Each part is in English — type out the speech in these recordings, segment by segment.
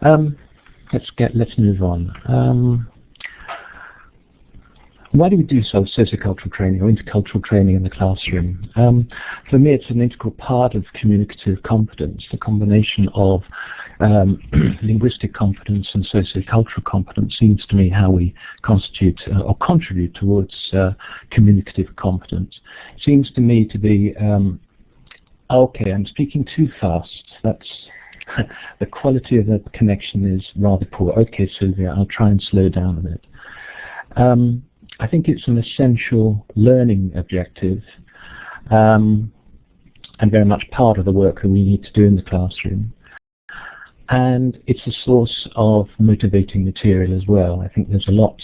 Let's move on. Why do we do sociocultural training or intercultural training in the classroom? For me, it's an integral part of communicative competence, the combination of linguistic competence and sociocultural competence seems to me how we constitute or contribute towards communicative competence. It seems to me to be, okay, I'm speaking too fast. That's the quality of the connection is rather poor. Okay, Sylvia, I'll try and slow down a bit. I think it's an essential learning objective and very much part of the work that we need to do in the classroom. And it's a source of motivating material as well. I think there's a lot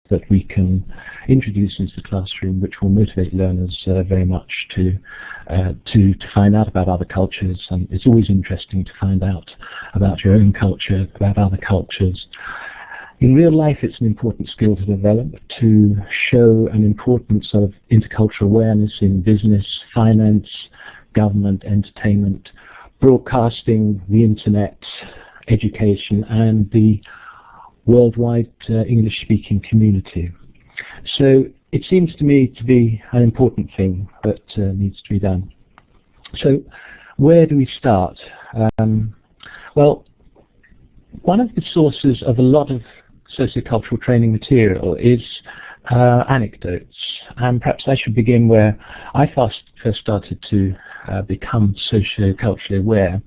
that we can introduce into the classroom which will motivate learners very much to find out about other cultures. And it's always interesting to find out about your own culture, about other cultures. In real life, it's an important skill to develop, to show an importance of intercultural awareness in business, finance, government, entertainment, broadcasting, the internet, education, and the worldwide English-speaking community. So it seems to me to be an important thing that needs to be done. So where do we start? Well, one of the sources of a lot of sociocultural training material is anecdotes, and perhaps I should begin where I first started to become socioculturally aware,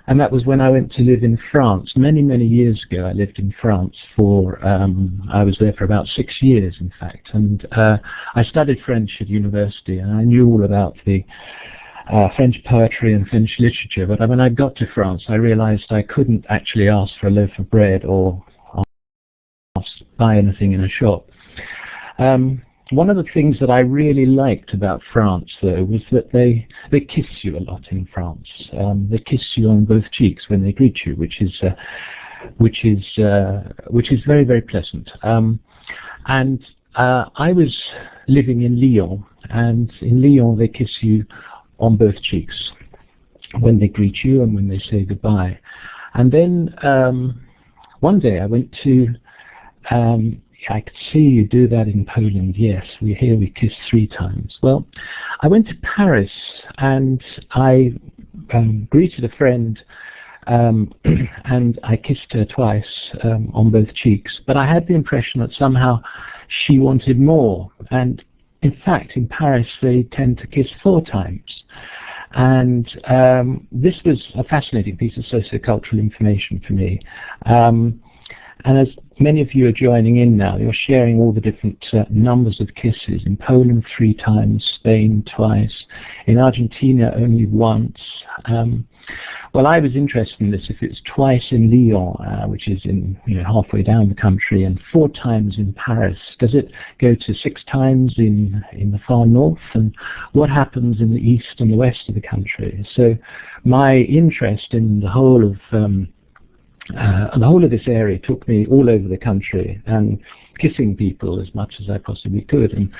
and that was when I went to live in France many years ago. I lived in France for I was there for about 6 years, in fact, and I studied French at university, and I knew all about the French poetry and French literature, but when I got to France I realized I couldn't actually ask for a loaf of bread or buy anything in a shop. One of the things that I really liked about France, though, was that they kiss you a lot in France. They kiss you on both cheeks when they greet you, which is very pleasant. And I was living in Lyon, and in Lyon they kiss you on both cheeks when they greet you and when they say goodbye. And then one day I went to I could see you do that in Poland, yes. Here we kiss 3 times. Well, I went to Paris and I greeted a friend and I kissed her twice on both cheeks. But I had the impression that somehow she wanted more. And in fact, in Paris, they tend to kiss 4 times. And this was a fascinating piece of sociocultural information for me. And as many of you are joining in now, you're sharing all the different numbers of kisses. In Poland, 3 times, Spain twice, in Argentina only once. Well, I was interested in this. If it's twice in Lyon, which is in halfway down the country, and 4 times in Paris, does it go to 6 times in the far north? And what happens in the east and the west of the country? So my interest in the whole of this area took me all over the country and kissing people as much as I possibly could. And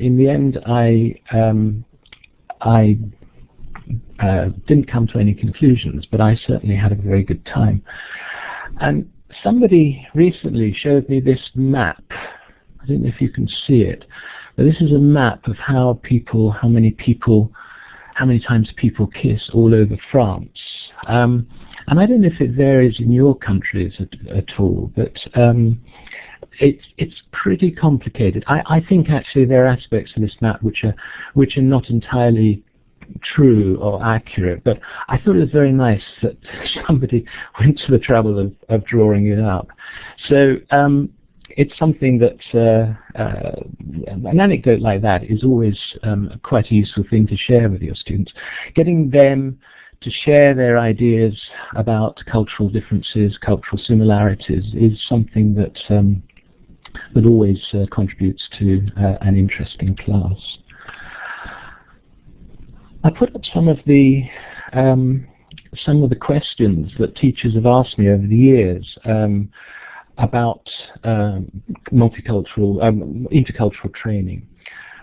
in the end, I didn't come to any conclusions, but I certainly had a very good time. And somebody recently showed me this map. I don't know if you can see it, but this is a map of how many times people kiss all over France. And I don't know if it varies in your countries at all, but it's pretty complicated. I think actually there are aspects of this map which are not entirely true or accurate, but I thought it was very nice that somebody went to the trouble of drawing it up. So it's something that an anecdote like that is always quite a useful thing to share with your students. Getting them to share their ideas about cultural differences, cultural similarities, is something that always contributes to an interesting class. I put up some of the questions that teachers have asked me over the years about intercultural training.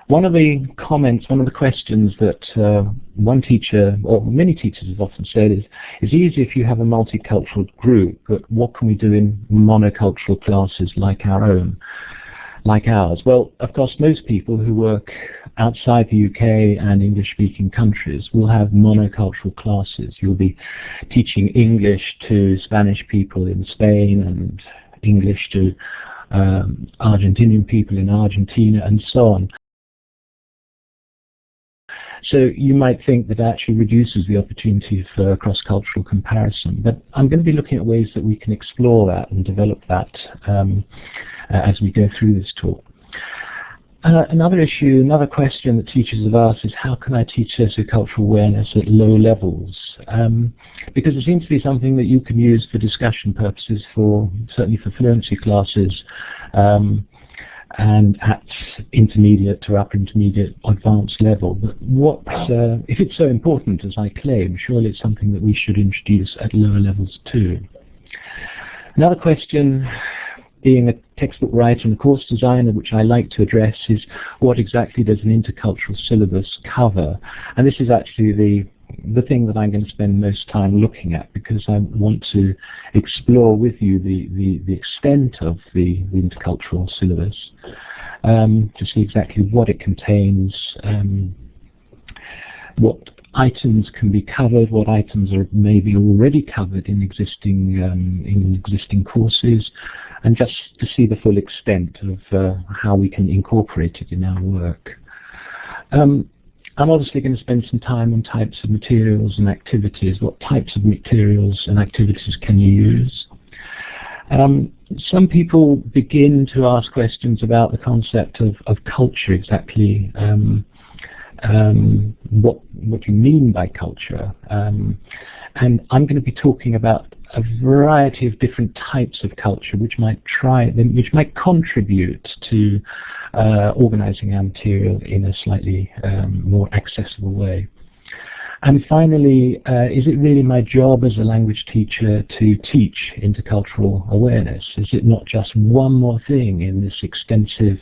One of the comments, one of the questions that one teacher, or many teachers have often said is, it's easy if you have a multicultural group, but what can we do in monocultural classes like our own, like ours? Well, of course, most people who work outside the UK and English-speaking countries will have monocultural classes. You'll be teaching English to Spanish people in Spain and English to Argentinian people in Argentina and so on. So you might think that actually reduces the opportunity for cross-cultural comparison, but I'm going to be looking at ways that we can explore that and develop that as we go through this talk. Another issue, another question that teachers have asked is, how can I teach sociocultural awareness at low levels? Because it seems to be something that you can use for discussion purposes, certainly for fluency classes, and at intermediate to upper intermediate advanced level. But if it's so important as I claim, surely it's something that we should introduce at lower levels too. Another question, being a textbook writer and a course designer, which I like to address, is what exactly does an intercultural syllabus cover? And this is actually the thing that I'm going to spend most time looking at, because I want to explore with you the extent of the intercultural syllabus, to see exactly what it contains, what items can be covered, what items are maybe already covered in existing courses, and just to see the full extent of how we can incorporate it in our work. I'm obviously going to spend some time on types of materials and activities. What types of materials and activities can you use? Some people begin to ask questions about the concept of culture exactly. What you mean by culture, and I'm going to be talking about a variety of different types of culture which might contribute to organizing our material in a slightly more accessible way. And finally, is it really my job as a language teacher to teach intercultural awareness? Is it not just one more thing in this extensive,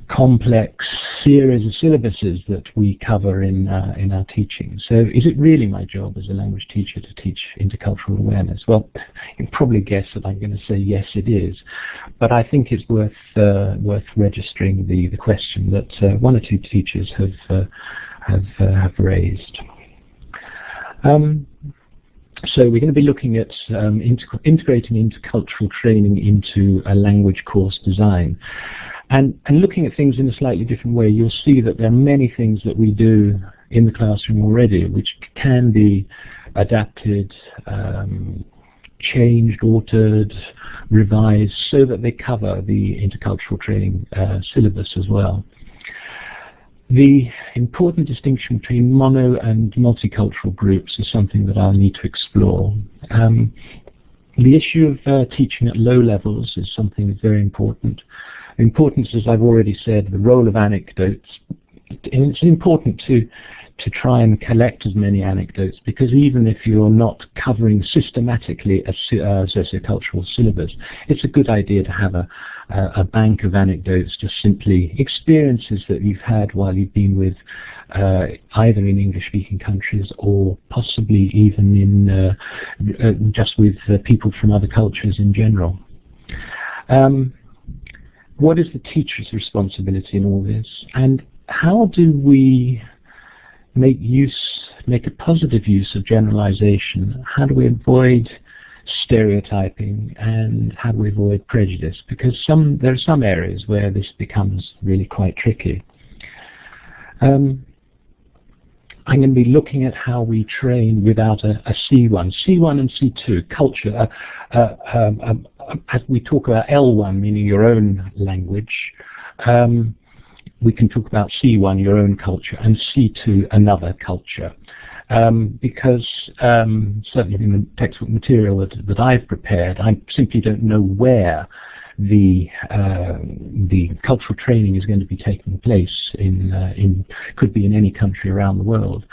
complex series of syllabuses that we cover in our teaching? So is it really my job as a language teacher to teach intercultural awareness? Well, you can probably guess that I'm going to say yes, it is. But I think it's worth registering the question that one or two teachers have raised. So we're going to be looking at integrating intercultural training into a language course design. And looking at things in a slightly different way, you'll see that there are many things that we do in the classroom already which can be adapted, changed, altered, revised, so that they cover the intercultural training syllabus as well. The important distinction between mono and multicultural groups is something that I'll need to explore. The issue of teaching at low levels is something that's very important. Importance, as I've already said, the role of anecdotes. And it's important to try and collect as many anecdotes, because even if you're not covering systematically a sociocultural syllabus, it's a good idea to have a bank of anecdotes, just simply experiences that you've had while you've been with either in English-speaking countries or possibly even in just with people from other cultures in general. What is the teacher's responsibility in all this, and how do we make a positive use of generalization? How do we avoid stereotyping, and how do we avoid prejudice? Because there are some areas where this becomes really quite tricky. I'm going to be looking at how we train without a C1. C1 and C2, culture. As we talk about L1, meaning your own language, we can talk about C1, your own culture, and C2, another culture. Because certainly in the textbook material that I've prepared, I simply don't know where the cultural training is going to be taking place could be in any country around the world.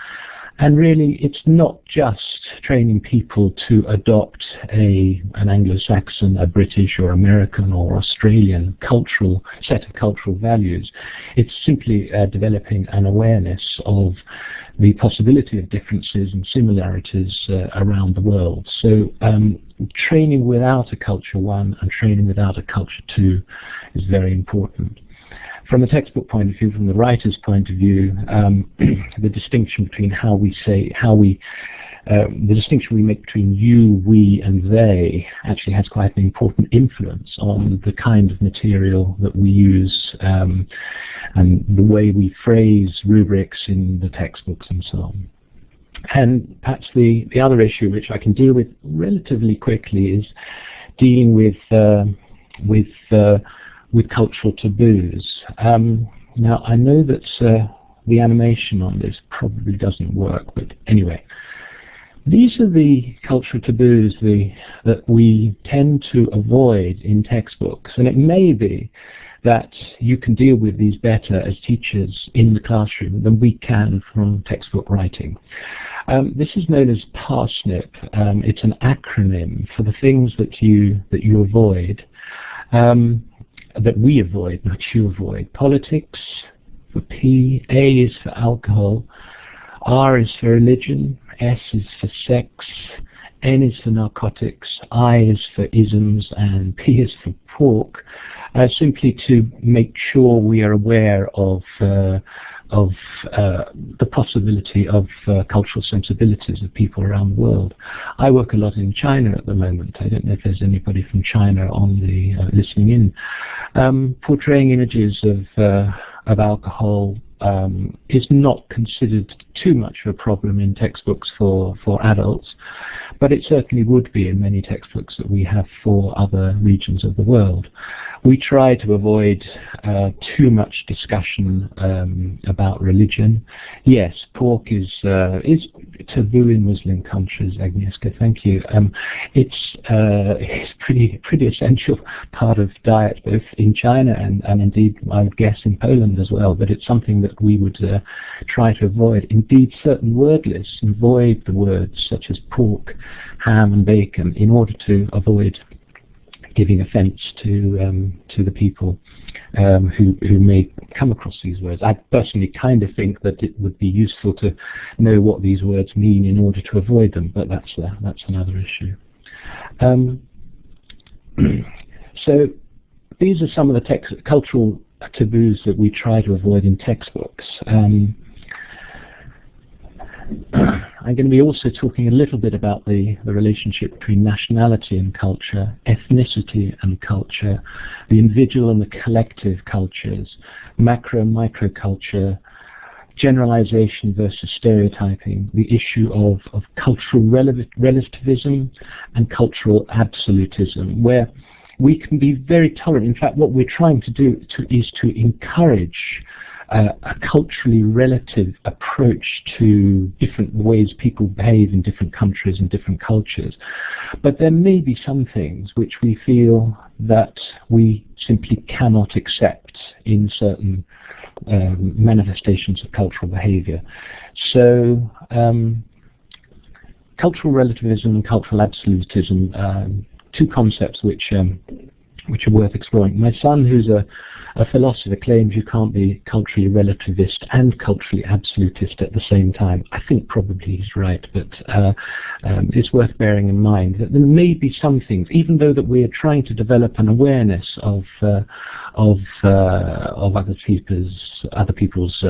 And really, it's not just training people to adopt an Anglo-Saxon, a British or American or Australian set of cultural values. It's simply developing an awareness of the possibility of differences and similarities around the world. So training without a culture one and training without a culture two is very important. From a textbook point of view, from the writer's point of view, the distinction between the distinction we make between you, we, and they actually has quite an important influence on the kind of material that we use and the way we phrase rubrics in the textbooks and so on. And perhaps the other issue which I can deal with relatively quickly is dealing with cultural taboos. Now, I know that the animation on this probably doesn't work, but anyway, these are the cultural taboos that we tend to avoid in textbooks, and it may be that you can deal with these better as teachers in the classroom than we can from textbook writing. This is known as PARSNIP. It's an acronym for the things that you avoid. That we avoid, not you avoid. Politics for P, A is for alcohol, R is for religion, S is for sex, N is for narcotics, I is for isms, and P is for pork, simply to make sure we are aware of the possibility of cultural sensibilities of people around the world. I work a lot in China at the moment. I don't know if there's anybody from China on the listening in. Portraying images of alcohol is not considered too much of a problem in textbooks for adults, but it certainly would be in many textbooks that we have for other regions of the world. We try to avoid too much discussion about religion. Yes, pork is taboo in Muslim countries, Agnieszka, thank you. It's pretty essential part of diet both in China and indeed I would guess in Poland as well, but it's something that we would try to avoid. Indeed, certain word lists avoid the words such as pork, ham and bacon in order to avoid giving offence to the people who may come across these words. I personally kind of think that it would be useful to know what these words mean in order to avoid them, but that's another issue. So these are some of the cultural taboos that we try to avoid in textbooks. I'm going to be also talking a little bit about the relationship between nationality and culture, ethnicity and culture, the individual and the collective cultures, macro and micro culture, generalization versus stereotyping, the issue of cultural relativism and cultural absolutism, where we can be very tolerant. In fact, what we're trying to do is to encourage a culturally relative approach to different ways people behave in different countries and different cultures. But there may be some things which we feel that we simply cannot accept in certain manifestations of cultural behavior. So cultural relativism and cultural absolutism, two concepts which are worth exploring. My son, who's a philosopher, claims you can't be culturally relativist and culturally absolutist at the same time. I think probably he's right, but it's worth bearing in mind that there may be some things, even though that we're trying to develop an awareness of other people's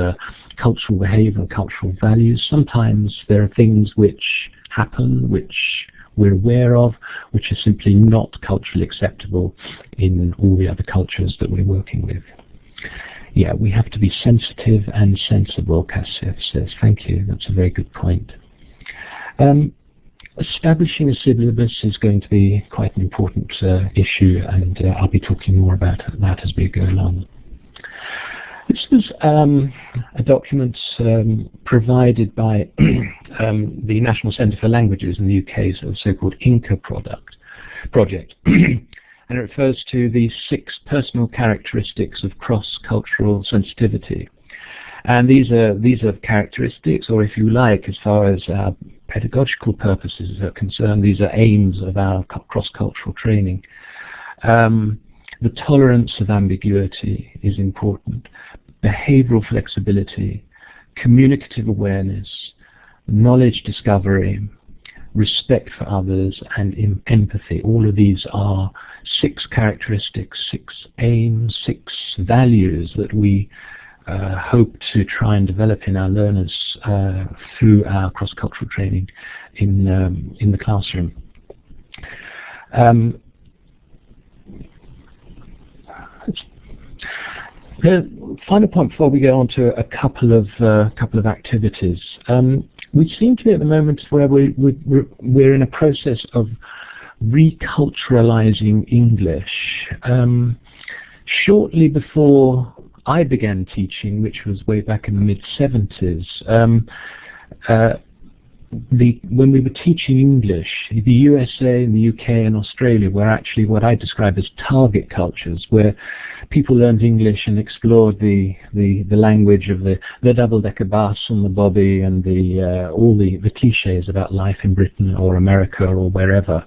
cultural behavior and cultural values. Sometimes there are things which happen, which we're aware of, which are simply not culturally acceptable in all the other cultures that we're working with. Yeah, we have to be sensitive and sensible, Kassiev says. Thank you, that's a very good point. Establishing a syllabus is going to be quite an important issue, and I'll be talking more about that as we go along. This was a document provided by the National Centre for Languages in the UK's so-called INCA project. And it refers to the 6 personal characteristics of cross-cultural sensitivity. And these are characteristics, or if you like, as far as our pedagogical purposes are concerned, these are aims of our cross-cultural training. The tolerance of ambiguity is important. Behavioral flexibility, communicative awareness, knowledge discovery, respect for others, and empathy. All of these are 6 characteristics, 6 aims, 6 values that we hope to try and develop in our learners through our cross-cultural training in the classroom. The final point before we go on to a couple of activities. We seem to be at the moment where we're in a process of reculturalizing English. Shortly before I began teaching, which was way back in the mid-70s, when we were teaching English, the USA and the UK and Australia were actually what I describe as target cultures, where people learned English and explored the language of the double-decker bus and the bobby and all the cliches about life in Britain or America or wherever.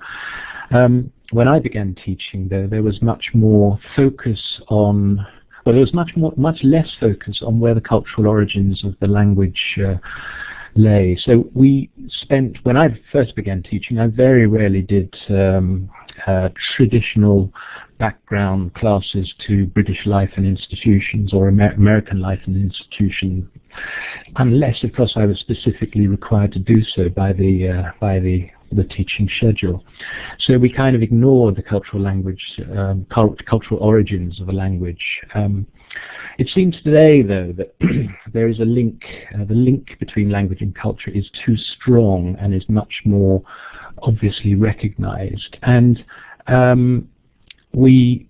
When I began teaching, there was much more focus on, well, there was much less focus on where the cultural origins of the language lay. So we spent, when I first began teaching, I very rarely did traditional background classes to British life and institutions or American life and institution, unless, of course, I was specifically required to do so by the teaching schedule. So we kind of ignored the cultural language, cultural origins of a language. It seems today, though, that there is a link. The link between language and culture is too strong and is much more obviously recognized. And we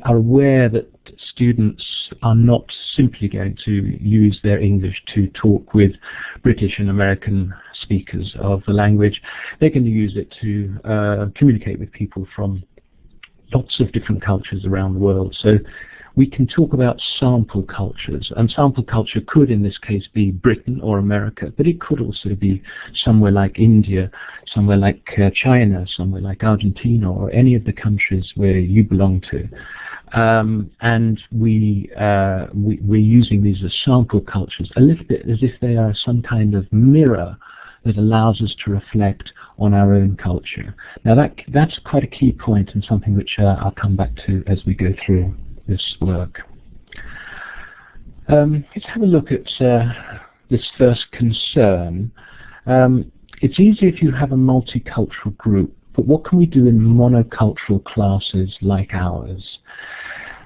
are aware that students are not simply going to use their English to talk with British and American speakers of the language. They're going to use it to communicate with people from lots of different cultures around the world. So we can talk about sample cultures, and sample culture could in this case be Britain or America, but it could also be somewhere like India, somewhere like China, somewhere like Argentina, or any of the countries where you belong to. And we're using these as sample cultures, a little bit as if they are some kind of mirror that allows us to reflect on our own culture. Now that's quite a key point, and something which I'll come back to as we go through this work. Let's have a look at this first concern. It's easy if you have a multicultural group, but what can we do in monocultural classes like ours?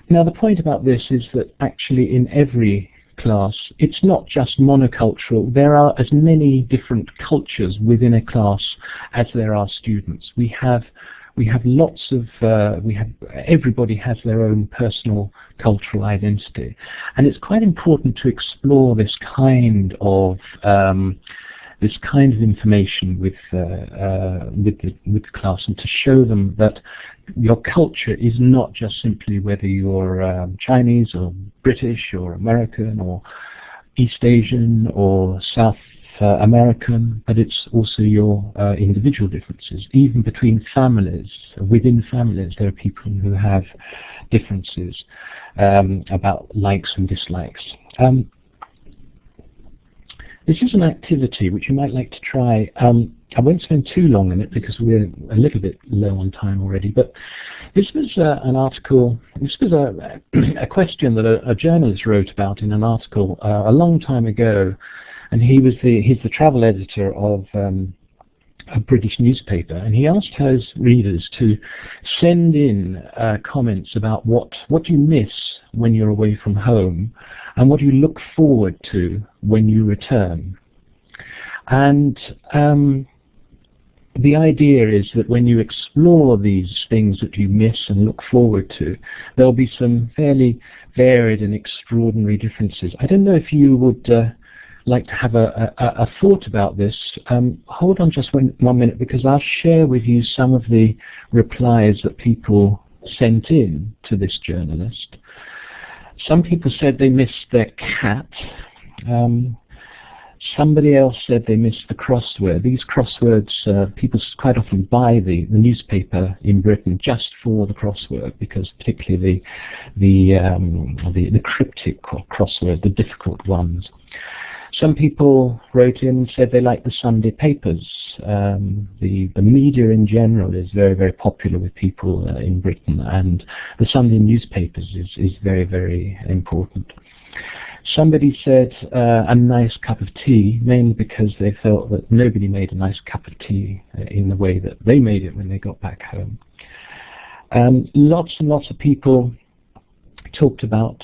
Now the point about this is that actually in every class, it's not just monocultural. There are as many different cultures within a class as there are students. We have lots of, everybody has their own personal cultural identity. And it's quite important to explore this kind of information with the class, and to show them that your culture is not just simply whether you're Chinese or British or American or East Asian or South American, but it's also your individual differences. Even between families, within families, there are people who have differences about likes and dislikes. This is an activity which you might like to try. I won't spend too long on it because we're a little bit low on time already, but this was an article, this was a question that a journalist wrote about in an article a long time ago, and he's the travel editor of a British newspaper, and he asked his readers to send in comments about what you miss when you're away from home and what you look forward to when you return. And the idea is that when you explore these things that you miss and look forward to, there'll be some fairly varied and extraordinary differences. I don't know if you would like to have a thought about this. Hold on just one minute, because I'll share with you some of the replies that people sent in to this journalist. Some people said they missed their cat. Somebody else said they missed the crossword. These crosswords, people quite often buy the newspaper in Britain just for the crossword, because particularly the cryptic crossword, the difficult ones. Some people wrote in and said they like the Sunday papers. The media in general is very, very popular with people in Britain, and the Sunday newspapers is very, very important. Somebody said a nice cup of tea, mainly because they felt that nobody made a nice cup of tea in the way that they made it when they got back home. Lots and lots of people talked about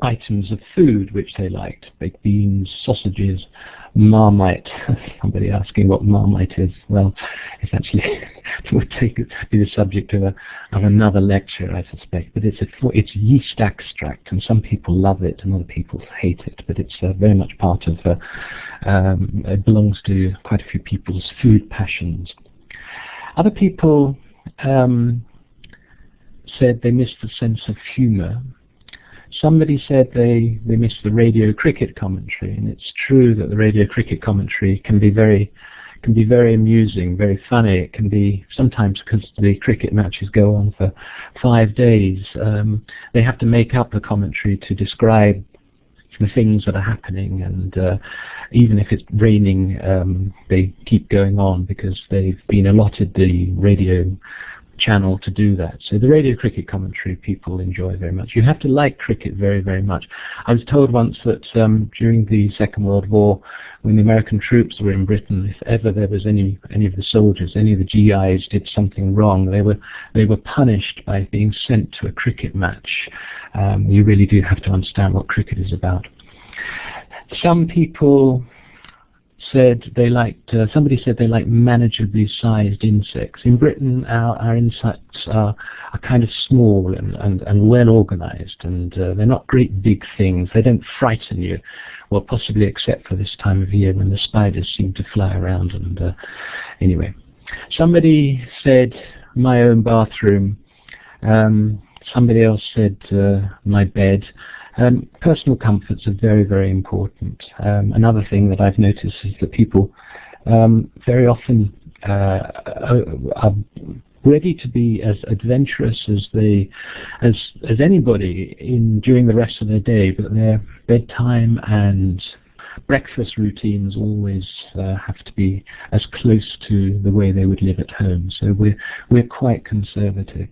items of food which they liked: baked beans, sausages, Marmite. Somebody asking what Marmite is. Well, it's actually it would be the subject of another lecture, I suspect. But it's yeast extract, and some people love it and other people hate it. But it's very much part of. It belongs to quite a few people's food passions. Other people said they missed the sense of humour. Somebody said they missed the radio cricket commentary, and it's true that the radio cricket commentary can be very amusing, very funny. It can be sometimes, because the cricket matches go on for 5 days. They have to make up the commentary to describe the things that are happening, and even if it's raining, they keep going on because they've been allotted the radio channel to do that. So the radio cricket commentary people enjoy very much. You have to like cricket very, very much. I was told once that during the Second World War, when the American troops were in Britain, if ever there was any of the soldiers, any of the GIs did something wrong, they were punished by being sent to a cricket match. You really do have to understand what cricket is about. Some people said they liked, somebody said they like manageably sized insects. In Britain, our insects are kind of small and well organized, and they're not great big things. They don't frighten you, well, possibly except for this time of year when the spiders seem to fly around. And anyway, somebody said my own bathroom. Somebody else said my bed. Personal comforts are very, very important. Another thing that I've noticed is that people very often are ready to be as adventurous as anybody during the rest of their day, but their bedtime and breakfast routines always have to be as close to the way they would live at home. So we're quite conservative.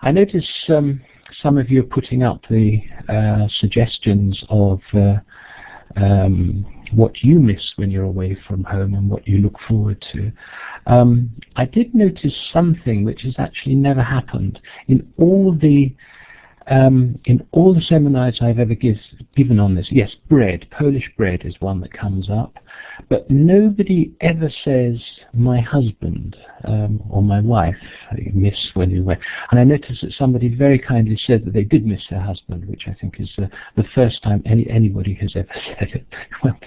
I notice some of you are putting up the suggestions of what you miss when you're away from home and what you look forward to. I did notice something which has actually never happened. In all the seminars I've ever given on this, yes, bread, Polish bread is one that comes up, but nobody ever says my husband or my wife you miss when you're away. And I noticed that somebody very kindly said that they did miss their husband, which I think is the first time anybody has ever said it. Well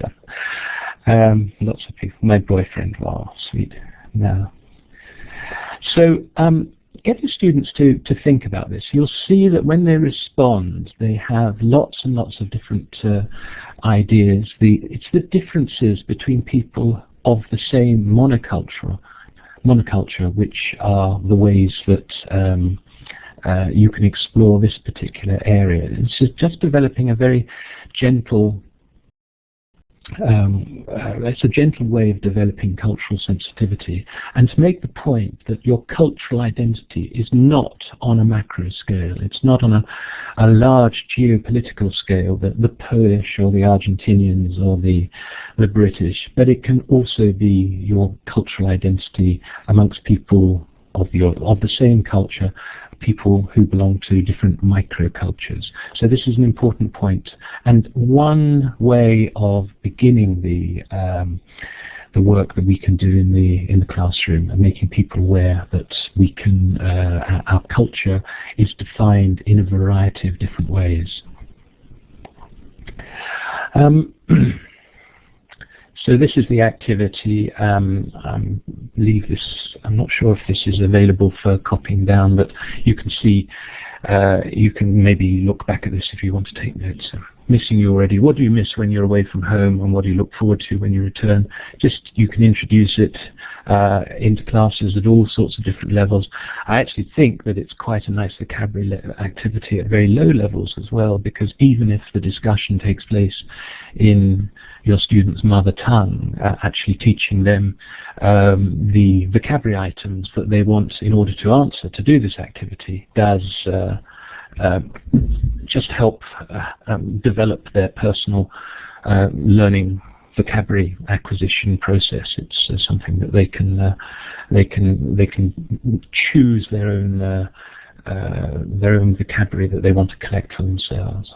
done. Lots of people. My boyfriend, oh, sweet. No. So, get the students to think about this. You'll see that when they respond, they have lots and lots of different ideas. It's the differences between people of the same monoculture, which are the ways that you can explore this particular area. It's just developing a very gentle it's a gentle way of developing cultural sensitivity, and to make the point that your cultural identity is not on a macro scale. It's not on a large geopolitical scale, the Polish or the Argentinians or the British, but it can also be your cultural identity amongst people of the same culture, people who belong to different microcultures. So this is an important point, and one way of beginning the work that we can do in the classroom and making people aware that we can our culture is defined in a variety of different ways. So this is the activity. Leave this. I'm not sure if this is available for copying down, but you can see. You can maybe look back at this if you want to take notes. So missing you already. What do you miss when you're away from home, and what do you look forward to when you return? Just, you can introduce it into classes at all sorts of different levels. I actually think that it's quite a nice vocabulary activity at very low levels as well, because even if the discussion takes place in your student's mother tongue, actually teaching them the vocabulary items that they want in order to answer, to do this activity, does just help develop their personal learning vocabulary acquisition process. It's something that they can choose their own vocabulary that they want to collect for themselves.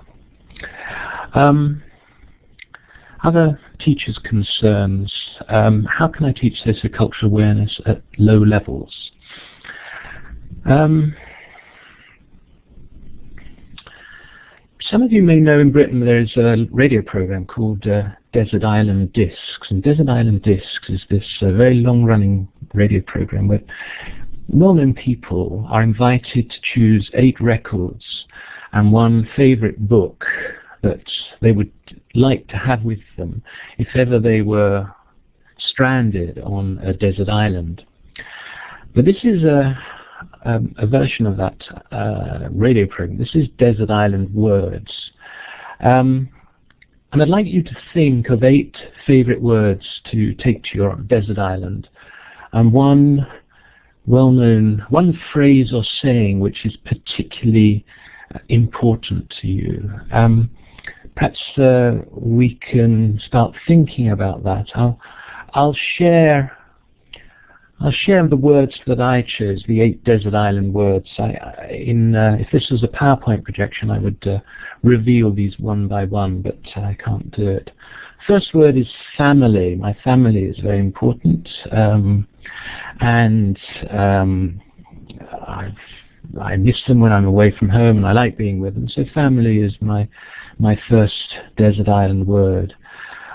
Other teachers' concerns. How can I teach sociocultural awareness at low levels? Some of you may know in Britain there is a radio program called Desert Island Discs. And Desert Island Discs is this very long-running radio program where well-known people are invited to choose 8 records and one favourite book that they would like to have with them if ever they were stranded on a desert island. But this is a version of that radio program. This is Desert Island Words. And I'd like you to think of 8 favourite words to take to your desert island, and one phrase or saying which is particularly important to you. Perhaps we can start thinking about that. I'll share the words that I chose, the 8 desert island words. If this was a PowerPoint projection, I would reveal these one by one, but I can't do it. First word is family. My family is very important, and I miss them when I'm away from home, and I like being with them. So family is my first desert island word.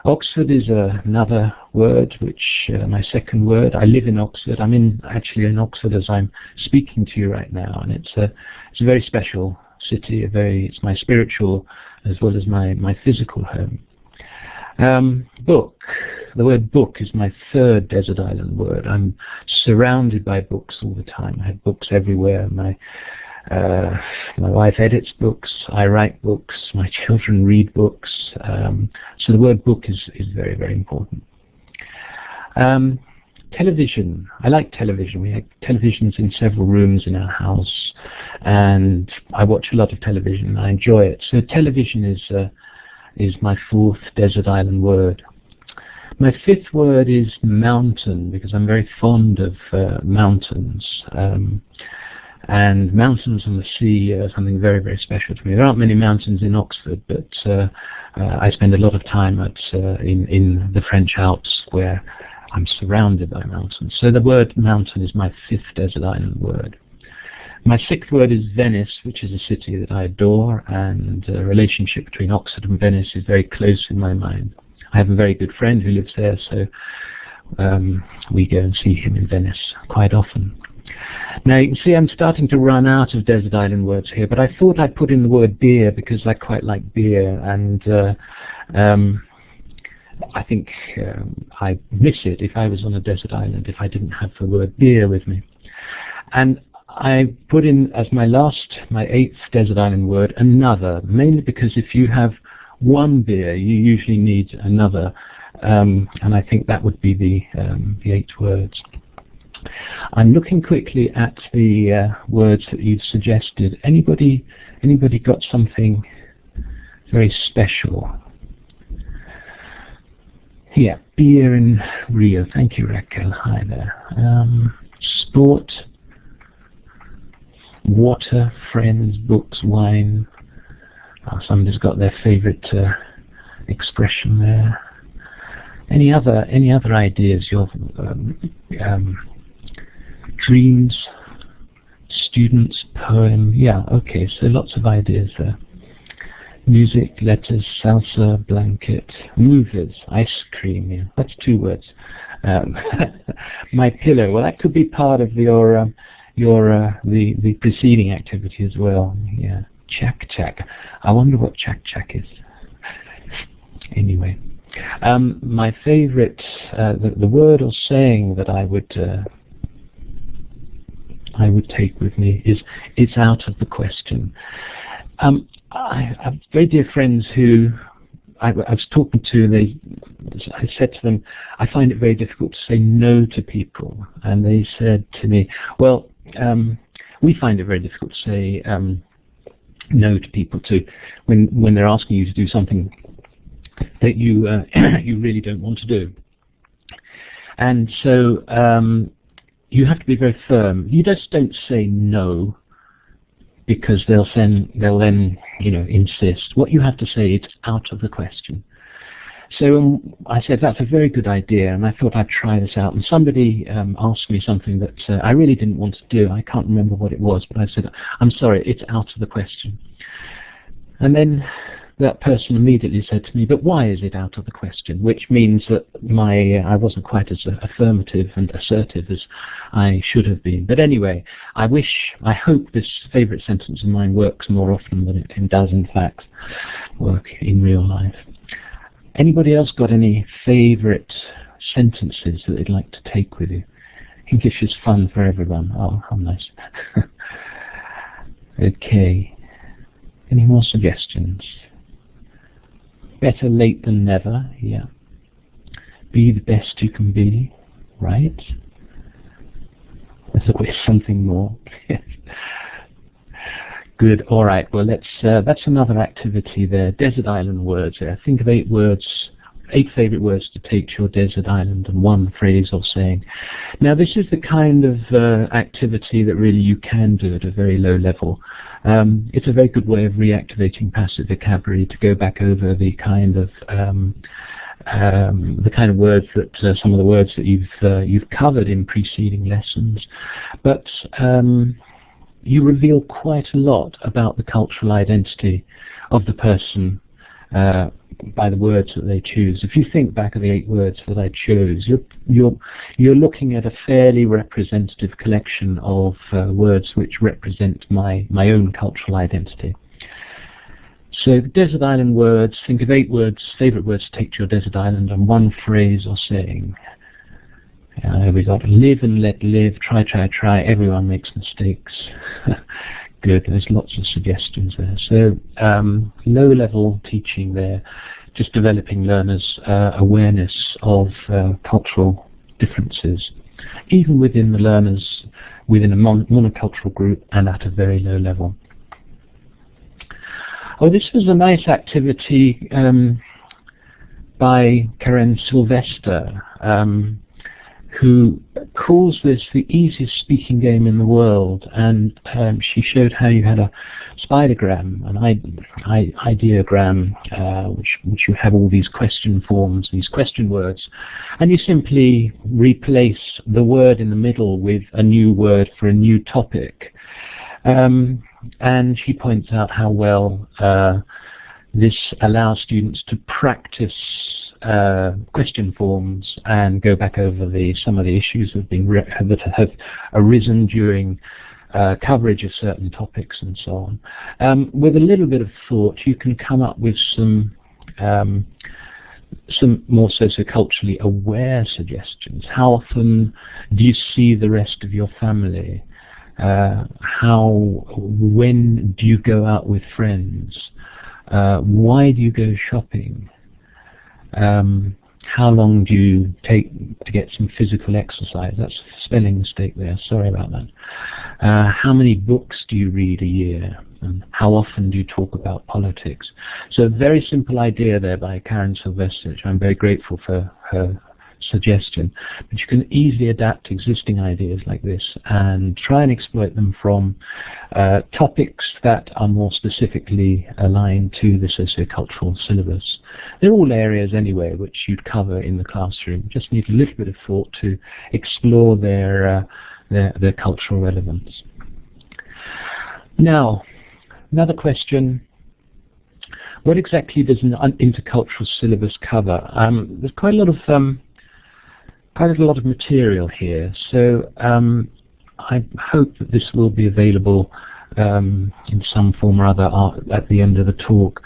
Oxford is another word, which my second word. I live in Oxford. I'm actually in Oxford as I'm speaking to you right now, and it's a very special city. It's my spiritual as well as my physical home. Book. The word book is my third desert island word. I'm surrounded by books all the time. I have books everywhere. My wife edits books, I write books, my children read books. So the word book is very, very important. Television. I like television. We have televisions in several rooms in our house, and I watch a lot of television and I enjoy it. So television is my 4th desert island word. My 5th word is mountain, because I'm very fond of mountains. And mountains and the sea are something very, very special to me. There aren't many mountains in Oxford, but I spend a lot of time in the French Alps, where I'm surrounded by mountains. So the word mountain is my 5th desert island word. My 6th word is Venice, which is a city that I adore, and the relationship between Oxford and Venice is very close in my mind. I have a very good friend who lives there, so we go and see him in Venice quite often. Now you can see I'm starting to run out of desert island words here, but I thought I'd put in the word beer because I quite like beer, and I think I'd miss it if I was on a desert island if I didn't have the word beer with me. And I put in as my 8th desert island word, another, mainly because if you have one beer you usually need another, and I think that would be the 8 words. I'm looking quickly at the words that you've suggested. Anybody got something very special? Yeah, beer in Rio. Thank you, Raquel. Hi there. Sport, water, friends, books, wine. Somebody's got their favourite expression there. Any other ideas? Your dreams, students, poem. Yeah, okay, so lots of ideas there. Music, letters, salsa, blanket, movers, ice cream. Yeah, that's 2 words. My pillow. Well, that could be part of the preceding activity as well. Yeah, chak chak. I wonder what chak chak is. Anyway, my favourite, the word or saying that I would take with me is "it's out of the question." I have very dear friends who I was talking to. I said to them, I find it very difficult to say no to people, and they said to me, "Well, we find it very difficult to say no to people too, when they're asking you to do something that you you really don't want to do." And so you have to be very firm. You just don't say no because they'll then insist. What you have to say, it's out of the question. So I said that's a very good idea, and I thought I'd try this out. And somebody asked me something that I really didn't want to do. I can't remember what it was, but I said, "I'm sorry, it's out of the question." And then that person immediately said to me, "But why is it out of the question?" Which means that I wasn't quite as affirmative and assertive as I should have been. But anyway, I hope this favourite sentence of mine works more often than it does in fact work in real life. Anybody else got any favourite sentences that they'd like to take with you? English is fun for everyone. Oh, how nice. Okay. Any more suggestions? Better late than never, yeah. Be the best you can be, right? There's always something more. Good, all right, well that's another activity there. Desert island words there. Think of 8 favourite words to take to your desert island, and 1 phrase or saying. Now this is the kind of activity that really you can do at a very low level. It's a very good way of reactivating passive vocabulary, to go back over the kind of words that some of the words that you've covered in preceding lessons, but you reveal quite a lot about the cultural identity of the person by the words that they choose. If you think back at the 8 words that I chose, you're looking at a fairly representative collection of words which represent my own cultural identity. So the desert island words, think of 8 favourite words to take to your desert island, and 1 phrase or saying. We got live and let live, try, everyone makes mistakes. Good, there's lots of suggestions there. So low-level teaching there, just developing learners' awareness of cultural differences, even within the learners, within a monocultural group, and at a very low level. Oh, this was a nice activity by Karen Sylvester, who calls this the easiest speaking game in the world, and she showed how you had a spidergram, an ideogram, which you have all these question forms, these question words, and you simply replace the word in the middle with a new word for a new topic. And she points out how well this allows students to practice question forms and go back over some of the issues that have arisen during coverage of certain topics and so on. With a little bit of thought, you can come up with some more socioculturally aware suggestions. How often do you see the rest of your family? When do you go out with friends? Why do you go shopping? How long do you take to get some physical exercise? That's a spelling mistake there, sorry about that. How many books do you read a year? And how often do you talk about politics? So a very simple idea there by Karen Sylvester, which I'm very grateful for her suggestion. But you can easily adapt existing ideas like this and try and exploit them from topics that are more specifically aligned to the sociocultural syllabus. They're all areas anyway which you'd cover in the classroom. Just need a little bit of thought to explore their cultural relevance. Now, another question. What exactly does an intercultural syllabus cover? There's quite a lot of material here, so I hope that this will be available in some form or other at the end of the talk.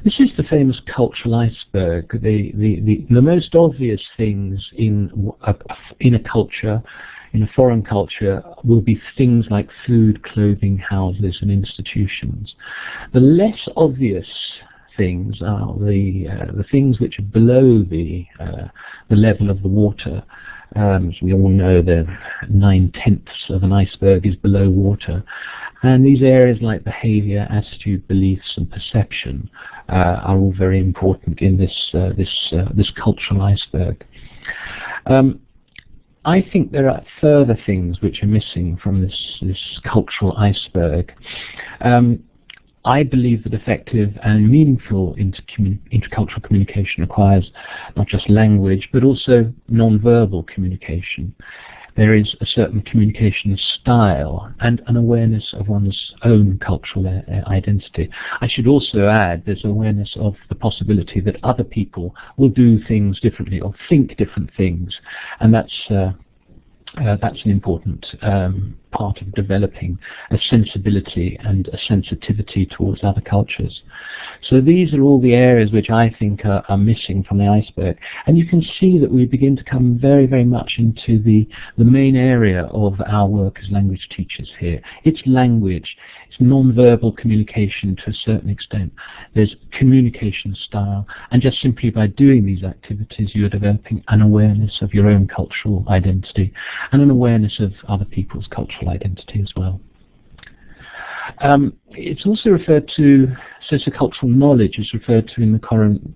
This is the famous cultural iceberg. The most obvious things in a culture, in a foreign culture, will be things like food, clothing, houses, and institutions. The less obvious things are the things which are below the level of the water. As we all know, the 9/10 of an iceberg is below water, and these areas like behaviour, attitude, beliefs, and perception are all very important in this cultural iceberg. I think there are further things which are missing from this cultural iceberg. I believe that effective and meaningful intercultural communication requires not just language, but also non-verbal communication. There is a certain communication style and an awareness of one's own cultural identity. I should also add there's awareness of the possibility that other people will do things differently or think different things, and that's an important part of developing a sensibility and a sensitivity towards other cultures. So these are all the areas which I think are missing from the iceberg. And you can see that we begin to come very, very much into the main area of our work as language teachers here. It's language, it's non-verbal communication to a certain extent. There's communication style, and just simply by doing these activities you're developing an awareness of your own cultural identity and an awareness of other people's cultural identity as well. It's also referred to, sociocultural knowledge is referred to in the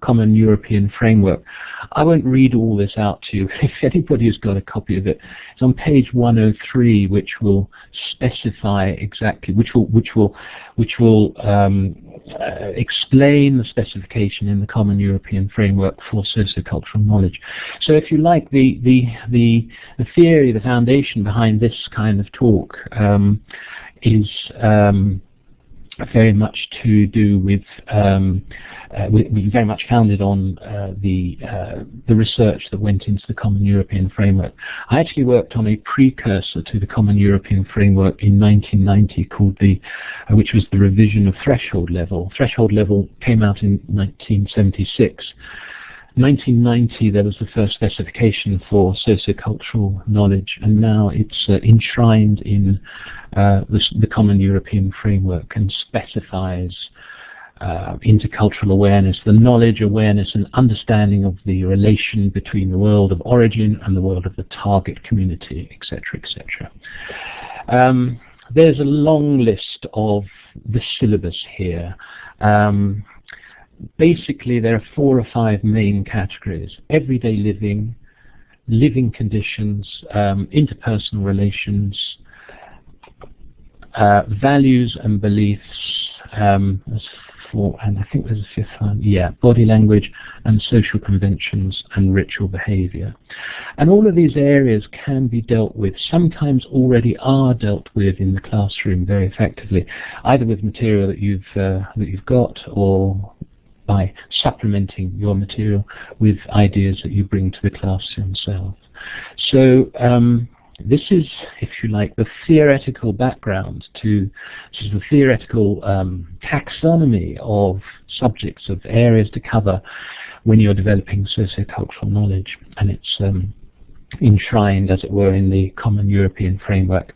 Common European Framework. I won't read all this out to you. If anybody has got a copy of it, it's on page 103, which will specify exactly, which will explain the specification in the Common European Framework for sociocultural knowledge. So if you like, the theory, the foundation behind this kind of talk is very much to do with, very much founded on the research that went into the Common European Framework. I actually worked on a precursor to the Common European Framework in 1990 called which was the revision of Threshold Level. Threshold Level came out in 1976. 1990 there was the first specification for sociocultural knowledge, and now it's enshrined in the Common European Framework and specifies intercultural awareness, the knowledge, awareness and understanding of the relation between the world of origin and the world of the target community, etc., etc. There's a long list of the syllabus here. Basically, there are 4 or 5 main categories: everyday living, living conditions, interpersonal relations, values and beliefs, there's 4, and I think there's a 5th one, yeah, body language and social conventions and ritual behaviour. And all of these areas can be dealt with, sometimes already are dealt with in the classroom very effectively, either with material that you've got, or by supplementing your material with ideas that you bring to the class yourself. So this is, if you like, the theoretical background to the theoretical taxonomy of subjects, of areas to cover when you're developing sociocultural knowledge, and it's enshrined, as it were, in the Common European Framework.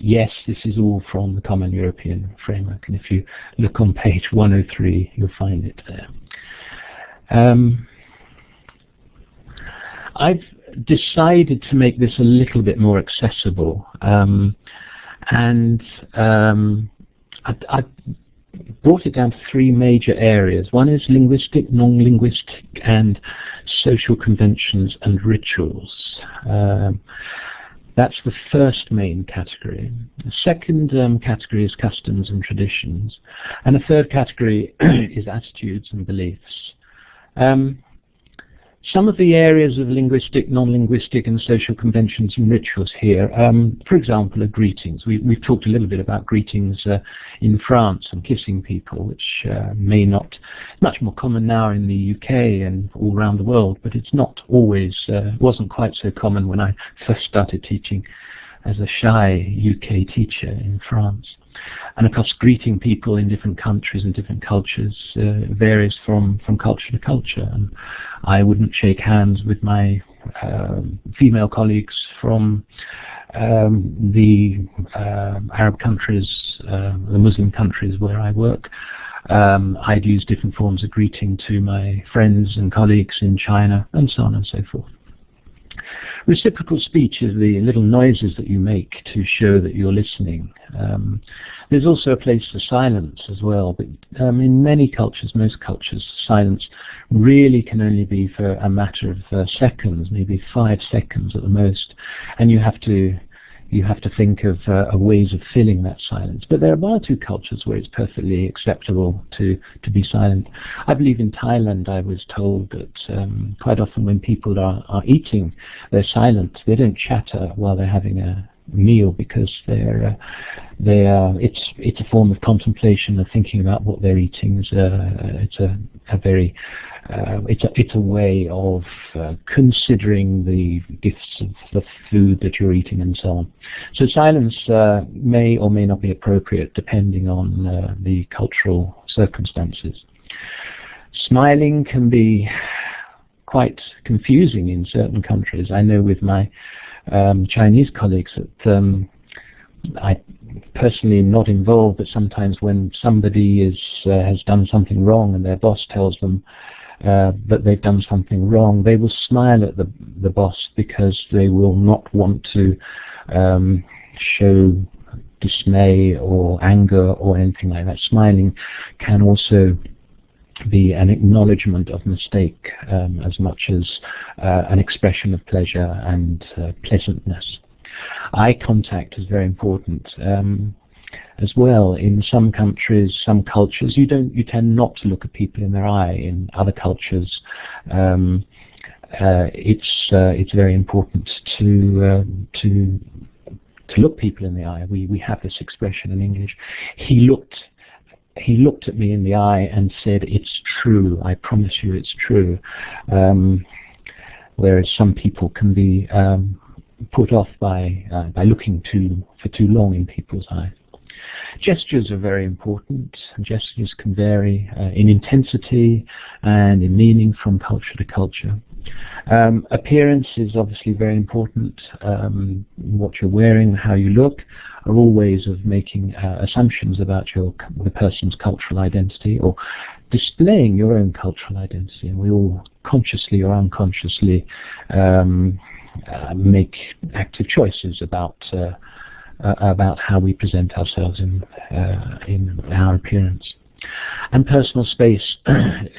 Yes, this is all from the Common European Framework, and if you look on page 103, you'll find it there. I've decided to make this a little bit more accessible, and I brought it down to 3 major areas. One is linguistic, non-linguistic, and social conventions and rituals. That's the first main category. The second category is customs and traditions. And the third category is attitudes and beliefs. Some of the areas of linguistic, non-linguistic and social conventions and rituals here, for example, are greetings. We've talked a little bit about greetings in France and kissing people, which may not, much more common now in the UK and all around the world, but it's not always, wasn't quite so common when I first started teaching as a shy UK teacher in France. And of course, greeting people in different countries and different cultures varies from culture to culture. And I wouldn't shake hands with my female colleagues from the Arab countries, the Muslim countries where I work. I'd use different forms of greeting to my friends and colleagues in China, and so on and so forth. Reciprocal speech is the little noises that you make to show that you're listening. There's also a place for silence as well, but in many cultures, most cultures, silence really can only be for a matter of seconds, maybe 5 seconds at the most, and you have to think of ways of filling that silence. But there are one or two cultures where it's perfectly acceptable to be silent. I believe in Thailand I was told that quite often when people are eating, they're silent. They don't chatter while they're having a meal, because it's a form of contemplation of thinking about what they're eating. It's a way of considering the gifts of the food that you're eating and so on. So silence may or may not be appropriate depending on the cultural circumstances. Smiling can be quite confusing in certain countries. I know with my Chinese colleagues that I personally am not involved, but sometimes when somebody has done something wrong and their boss tells them that they've done something wrong, they will smile at the boss because they will not want to show dismay or anger or anything like that. Smiling can also be an acknowledgement of mistake as much as an expression of pleasure and pleasantness. Eye contact is very important as well. In some countries, some cultures, you tend not to look at people in their eye. In other cultures, it's very important to look people in the eye. We have this expression in English. He looked at me in the eye and said, "It's true. I promise you, it's true." Whereas some people can be put off by looking for too long in people's eyes. Gestures are very important. Gestures can vary in intensity and in meaning from culture to culture. Appearance is obviously very important. What you're wearing, how you look, are all ways of making assumptions about the person's cultural identity, or displaying your own cultural identity. And we all consciously or unconsciously make active choices about how we present ourselves in our appearance. And personal space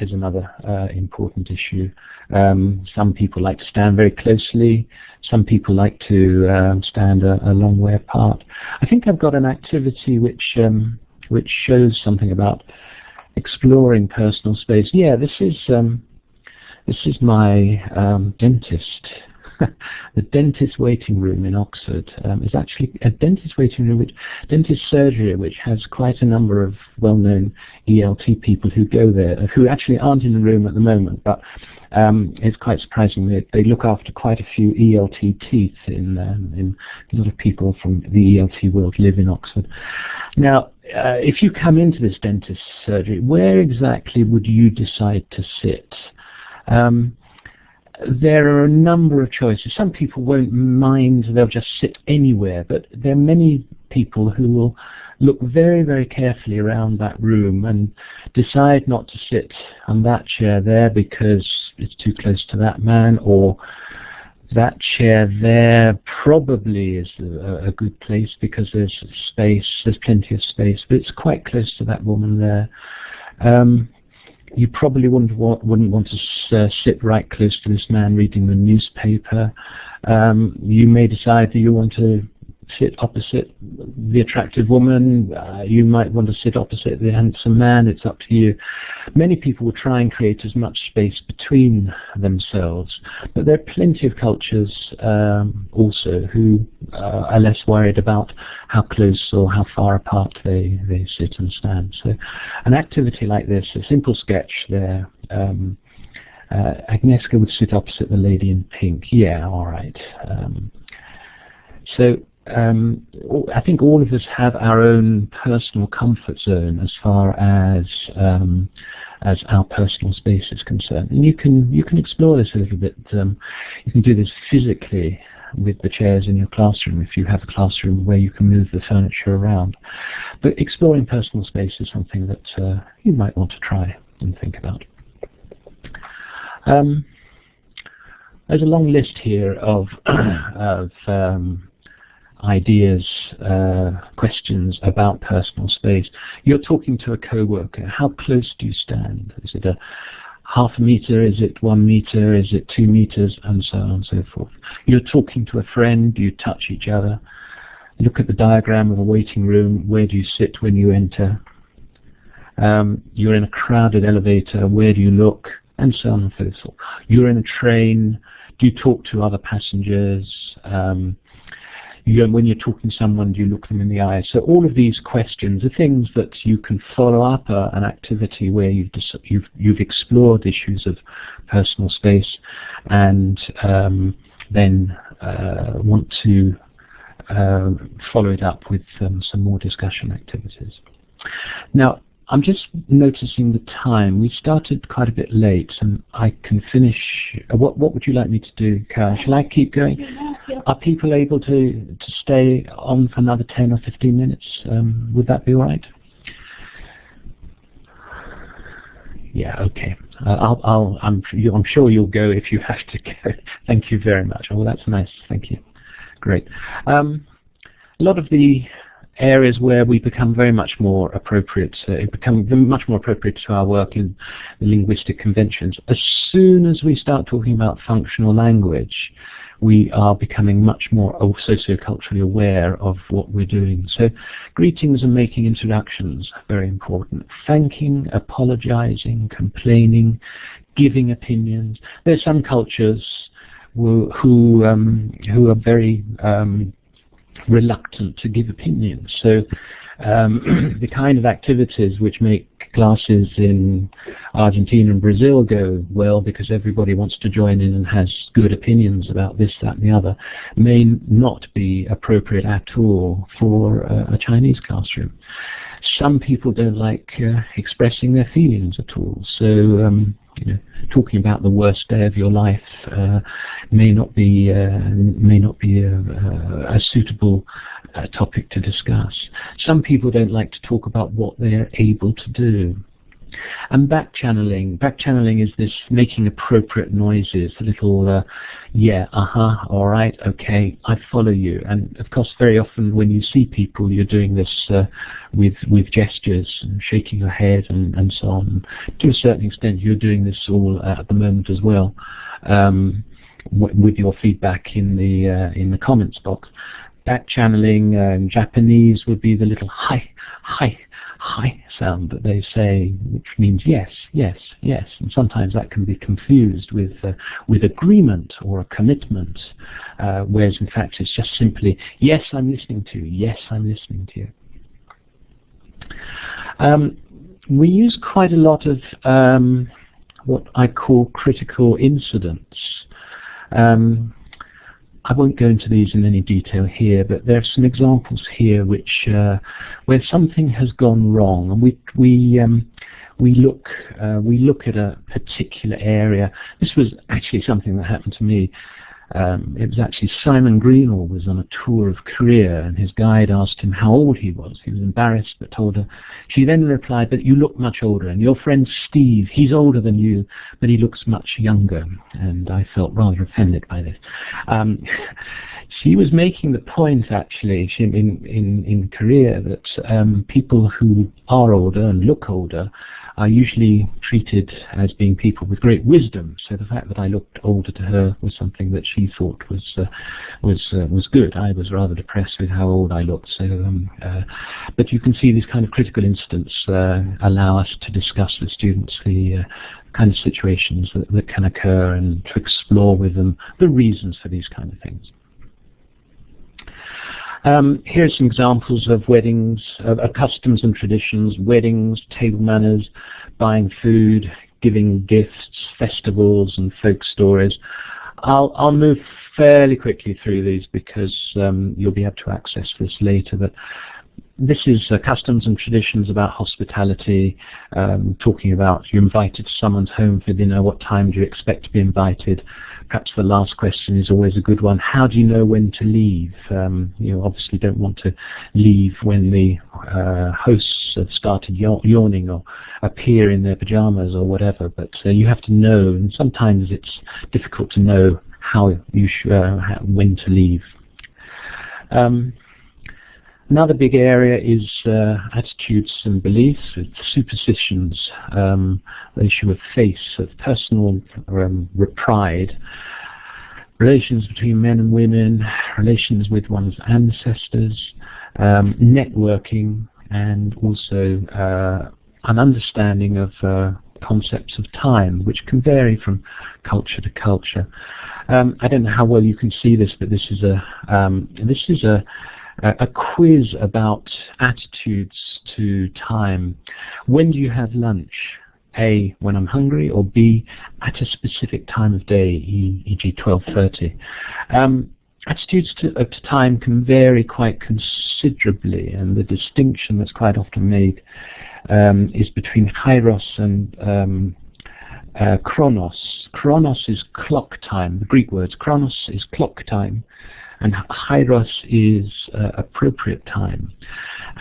is another important issue. Some people like to stand very closely. Some people like to stand a long way apart. I think I've got an activity which shows something about exploring personal space. Yeah, this is my dentist. The dentist waiting room in Oxford is actually a dentist waiting room, dentist surgery, which has quite a number of well-known ELT people who go there, who actually aren't in the room at the moment, but it's quite surprising that they look after quite a few ELT teeth. In a lot of people from the ELT world live in Oxford. Now, if you come into this dentist surgery, where exactly would you decide to sit? There are a number of choices. Some people won't mind, they'll just sit anywhere, but there are many people who will look very, very carefully around that room and decide not to sit on that chair there because it's too close to that man, or that chair there probably is a good place because there's space, there's plenty of space, but it's quite close to that woman there. You probably wouldn't want to sit right close to this man reading the newspaper. You may decide that you want to sit opposite the attractive woman. You might want to sit opposite the handsome man. It's up to you. Many people will try and create as much space between themselves, but there are plenty of cultures also who are less worried about how close or how far apart they sit and stand. So an activity like this, a simple sketch there, Agnieszka would sit opposite the lady in pink. Yeah, all right. So I think all of us have our own personal comfort zone as far as our personal space is concerned, and you can explore this a little bit. You can do this physically with the chairs in your classroom if you have a classroom where you can move the furniture around. But exploring personal space is something that you might want to try and think about. There's a long list here of ideas, questions about personal space. You're talking to a co-worker. How close do you stand? Is it a half a meter? Is it 1 meter? Is it 2 meters? And so on and so forth. You're talking to a friend. Do you touch each other? Look at the diagram of a waiting room. Where do you sit when you enter? You're in a crowded elevator. Where do you look? And so on and so forth. You're in a train. Do you talk to other passengers? When you're talking to someone, do you look them in the eye? So all of these questions are things that you can follow up an activity where you've explored issues of personal space, and then want to follow it up with some more discussion activities. Now, I'm just noticing the time. We started quite a bit late, and I can finish. What would you like me to do, Karen? Shall I keep going? Are people able to stay on for another 10 or 15 minutes? Would that be all right? Yeah. Okay. I'm sure you'll go if you have to go. Thank you very much. Oh, that's nice. Thank you. Great. A lot of the areas where we become very much more appropriate, much more appropriate to our work in the linguistic conventions. As soon as we start talking about functional language, we are becoming much more socioculturally aware of what we're doing. So greetings and making introductions, very important. Thanking, apologizing, complaining, giving opinions. There's some cultures who are very reluctant to give opinions. So the kind of activities which make classes in Argentina and Brazil go well because everybody wants to join in and has good opinions about this, that and the other, may not be appropriate at all for a Chinese classroom. Some people don't like expressing their feelings at all. So talking about the worst day of your life may not be a suitable topic to discuss. Some people don't like to talk about what they're able to do. And back channeling is this making appropriate noises, a little yeah, all right, okay, I follow you. And of course, very often when you see people, you're doing this with gestures and shaking your head and so on. To a certain extent, you're doing this all at the moment as well, with your feedback in the comments box. Back channeling in Japanese would be the little hi sound that they say, which means yes, yes, yes. And sometimes that can be confused with agreement or a commitment, whereas in fact it's just simply, yes, I'm listening to you, yes, I'm listening to you. We use quite a lot of what I call critical incidents. I won't go into these in any detail here, but there are some examples here which where something has gone wrong, and we look at a particular area. This was actually something that happened to me. It was actually Simon Greenall was on a tour of Korea, and his guide asked him how old he was. He was embarrassed, but told her. She then replied, "But you look much older, and your friend Steve, he's older than you, but he looks much younger." And I felt rather offended by this. She was making the point, actually, in Korea, that people who are older and look older are usually treated as being people with great wisdom. So the fact that I looked older to her was something that she thought was good. I was rather depressed with how old I looked. So, but you can see these kind of critical incidents allow us to discuss with students the kind of situations that can occur, and to explore with them the reasons for these kind of things. Here are some examples of weddings, of customs and traditions, weddings, table manners, buying food, giving gifts, festivals and folk stories. I'll move fairly quickly through these because you'll be able to access this later. But this is customs and traditions about hospitality, talking about you're invited to someone's home for dinner, what time do you expect to be invited? Perhaps the last question is always a good one. How do you know when to leave? You obviously don't want to leave when the hosts have started yawning or appear in their pajamas or whatever, but you have to know, and sometimes it's difficult to know how you when to leave. Another big area is attitudes and beliefs, superstitions, the issue of faith, of personal pride, relations between men and women, relations with one's ancestors, networking, and also an understanding of concepts of time, which can vary from culture to culture. I don't know how well you can see this, but this is a quiz about attitudes to time. When do you have lunch? A, when I'm hungry, or B, at a specific time of day, e.g. 12:30. Attitudes to time can vary quite considerably, and the distinction that's quite often made is between kairos and chronos. Chronos is clock time. The Greek words chronos is clock time, and kairos is appropriate time.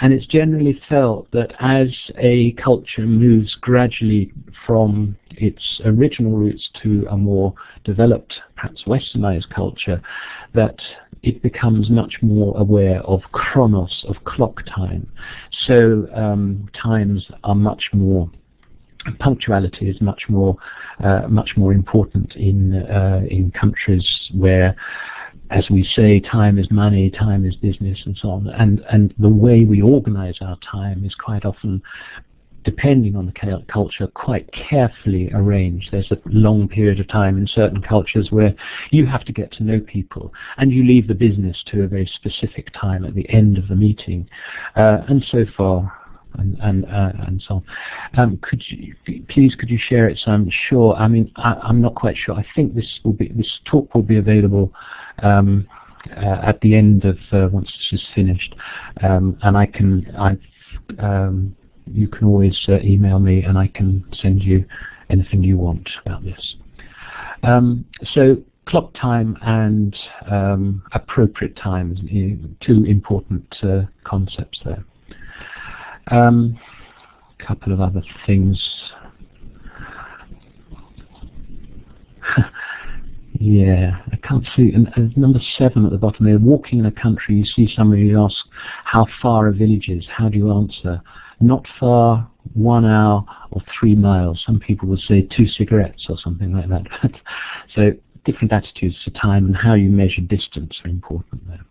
And it's generally felt that as a culture moves gradually from its original roots to a more developed, perhaps westernized culture, that it becomes much more aware of chronos, of clock time. So times are much more, punctuality is much more important in countries where, as we say, time is money, time is business, and so on. And the way we organize our time is quite often, depending on the culture, quite carefully arranged. There's a long period of time in certain cultures where you have to get to know people, and you leave the business to a very specific time at the end of the meeting, and so far. And so on. Could you share it? So I'm sure. I mean, I'm not quite sure. I think this talk will be available at the end of once this is finished, and you can always email me, and I can send you anything you want about this. So clock time and appropriate time, two important concepts there. Couple of other things. Yeah, I can't see. And number 7 at the bottom there, walking in a country, you see somebody who asks how far a village is. How do you answer? Not far, 1 hour, or 3 miles. Some people would say 2 cigarettes or something like that. So different attitudes to time and how you measure distance are important there.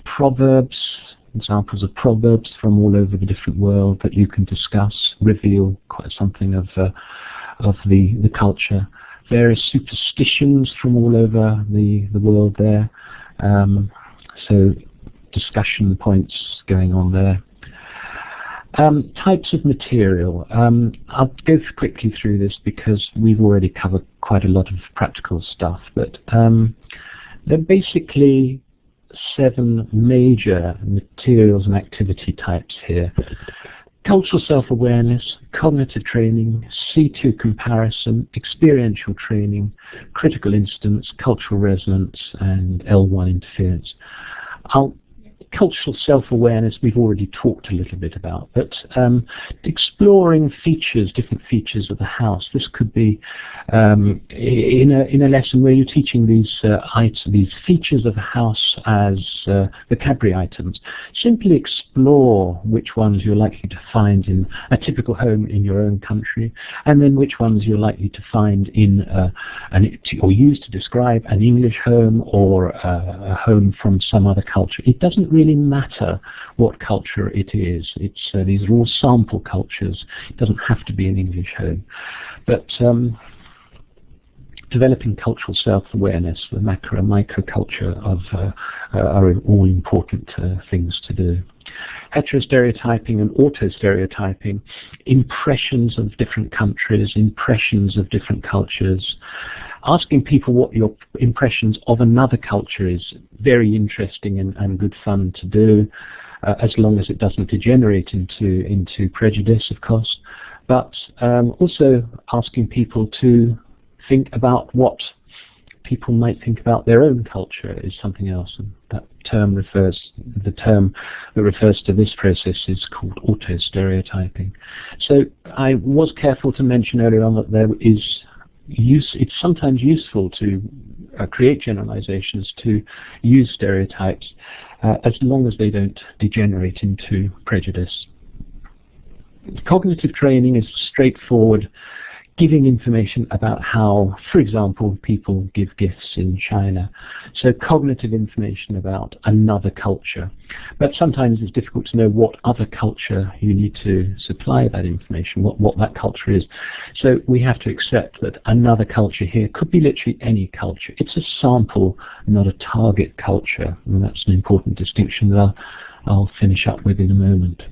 Proverbs. Examples of proverbs from all over the different world that you can discuss, reveal quite something of the culture. Various superstitions from all over the world there. So discussion points going on there. Types of material. I'll go quickly through this because we've already covered quite a lot of practical stuff, but they're basically 7 major materials and activity types here. Cultural self-awareness, cognitive training, C2 comparison, experiential training, critical instance, cultural resonance, and L1 interference. Cultural self-awareness we've already talked a little bit about, but exploring features, different features of the house. This could be in a lesson where you're teaching these features of the house as vocabulary items. Simply explore which ones you're likely to find in a typical home in your own country, and then which ones you're likely to find in or use to describe an English home or a home from some other culture. It doesn't really matter what culture it is. These are all sample cultures. It doesn't have to be an English home. But developing cultural self-awareness, the macro and micro-culture are all important things to do. Heterostereotyping and auto-stereotyping, impressions of different countries, impressions of different cultures, Asking people what your impressions of another culture is very interesting and good fun to do, as long as it doesn't degenerate into prejudice, of course. But also asking people to think about what people might think about their own culture is something else. And the term that refers to this process is called auto-stereotyping. So I was careful to mention earlier on that it's sometimes useful to create generalizations, to use stereotypes, as long as they don't degenerate into prejudice. Cognitive training is straightforward, giving information about how, for example, people give gifts in China. So cognitive information about another culture. But sometimes it's difficult to know what other culture you need to supply that information, what that culture is. So we have to accept that another culture here could be literally any culture. It's a sample, not a target culture. And that's an important distinction that I'll finish up with in a moment.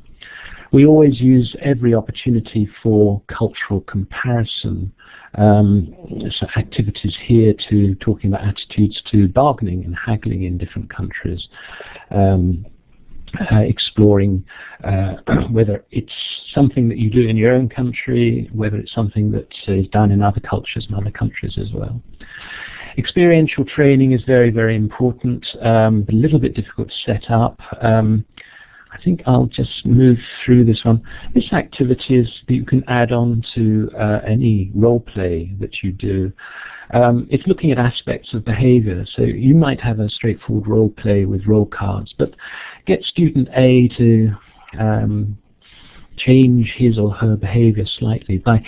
We always use every opportunity for cultural comparison. So activities here to talking about attitudes to bargaining and haggling in different countries. Exploring whether it's something that you do in your own country, whether it's something that is done in other cultures and other countries as well. Experiential training is very, very important, a little bit difficult to set up. I think I'll just move through this one. This activity is that you can add on to any role play that you do. It's looking at aspects of behavior. So you might have a straightforward role play with role cards, but get student A to change his or her behavior slightly by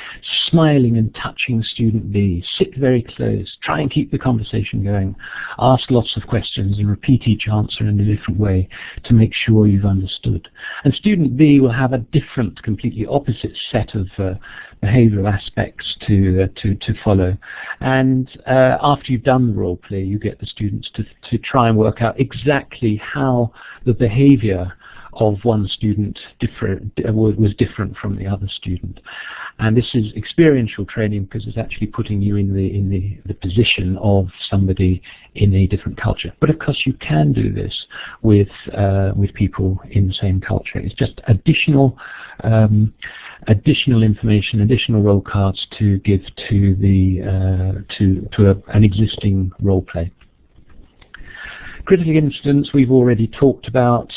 smiling and touching student B. Sit very close, try and keep the conversation going, ask lots of questions and repeat each answer in a different way to make sure you've understood. And student B will have a different, completely opposite set of behavioral aspects to follow. And after you've done the role play, you get the students to try and work out exactly how the behavior of one student was different from the other student. And this is experiential training because it's actually putting you in the position of somebody in a different culture. But of course you can do this with people in the same culture. It's just additional information, additional role cards to give to an existing role play. Critical incidents we've already talked about.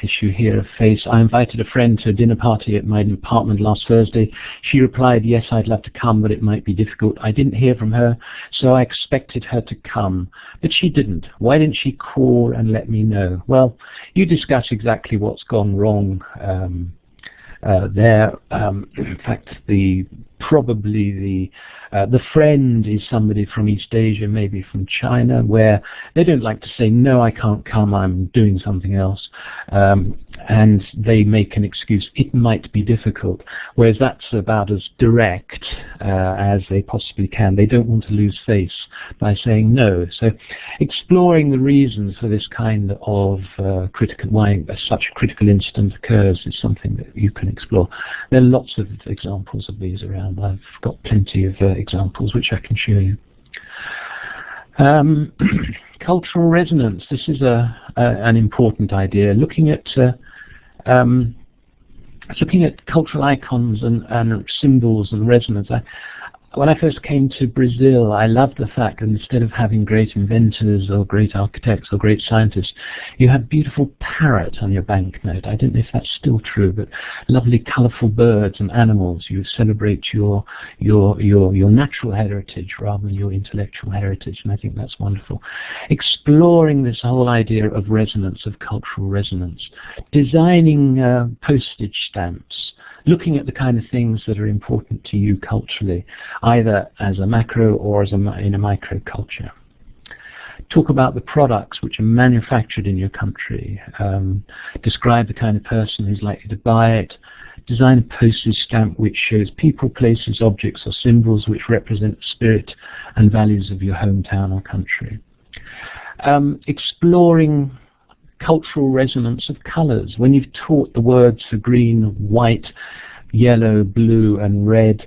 Issue here of face. I invited a friend to a dinner party at my apartment last Thursday. She replied, yes, I'd love to come, but it might be difficult. I didn't hear from her, so I expected her to come, but she didn't. Why didn't she call and let me know? Well, you discuss exactly what's gone wrong there. In fact, probably the friend is somebody from East Asia, maybe from China, where they don't like to say, no, I can't come, I'm doing something else. And they make an excuse. It might be difficult. Whereas that's about as direct as they possibly can. They don't want to lose face by saying no. So exploring the reasons for this kind of why such a critical incident occurs is something that you can explore. There are lots of examples of these around. I've got plenty of examples which I can show you. Cultural resonance. This is an important idea. Looking at cultural icons and symbols and resonance. When I first came to Brazil, I loved the fact that instead of having great inventors or great architects or great scientists, you have beautiful parrot on your banknote. I don't know if that's still true, but lovely colourful birds and animals. You celebrate your natural heritage rather than your intellectual heritage, and I think that's wonderful. Exploring this whole idea of resonance, of cultural resonance. Designing postage stamps. Looking at the kind of things that are important to you culturally, either as a macro or as in a micro culture. Talk about the products which are manufactured in your country. Describe the kind of person who's likely to buy it. Design a postage stamp which shows people, places, objects or symbols which represent the spirit and values of your hometown or country. Exploring cultural resonance of colours. When you've taught the words for green, white, yellow, blue and red,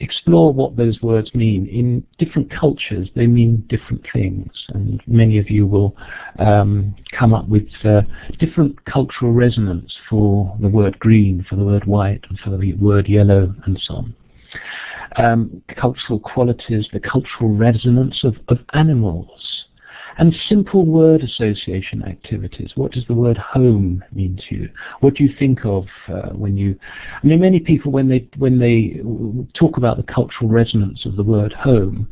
explore what those words mean. In different cultures, they mean different things, and many of you will come up with different cultural resonance for the word green, for the word white, and for the word yellow, and so on. Cultural qualities, the cultural resonance of animals, and simple word association activities. What does the word home mean to you? What do you think of when you... I mean, many people, when they talk about the cultural resonance of the word home,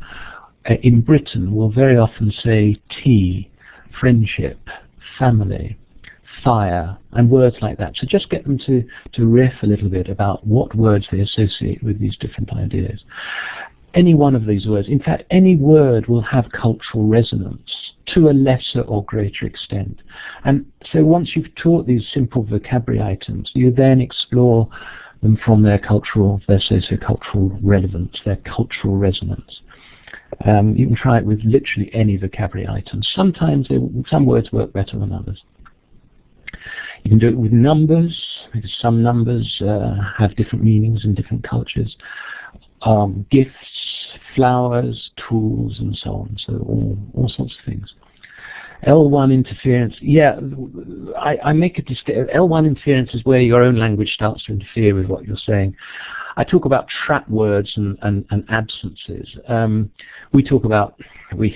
in Britain will very often say tea, friendship, family, fire, and words like that. So just get them to riff a little bit about what words they associate with these different ideas. Any one of these words, in fact, any word will have cultural resonance to a lesser or greater extent. And so once you've taught these simple vocabulary items, you then explore them from their socio-cultural relevance, their cultural resonance. You can try it with literally any vocabulary item. Sometimes some words work better than others. You can do it with numbers, because some numbers have different meanings in different cultures. Gifts, flowers, tools, and so on. So all sorts of things. L1 interference, yeah, I make a distinction. L1 interference is where your own language starts to interfere with what you're saying. I talk about trap words and absences. We talk about, we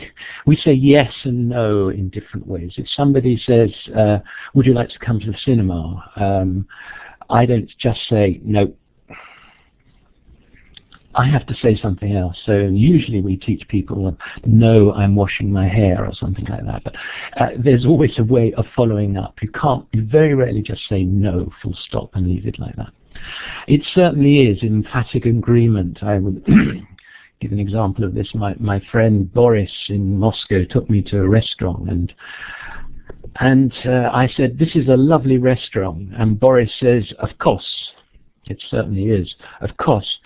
say yes and no in different ways. If somebody says, would you like to come to the cinema? I don't just say no. I have to say something else. So usually we teach people, no, I'm washing my hair or something like that. But there's always a way of following up. You very rarely just say no, full stop, and leave it like that. It certainly is emphatic agreement. I would give an example of this. My friend Boris in Moscow took me to a restaurant, and I said, this is a lovely restaurant. And Boris says, of course. It certainly is, of course.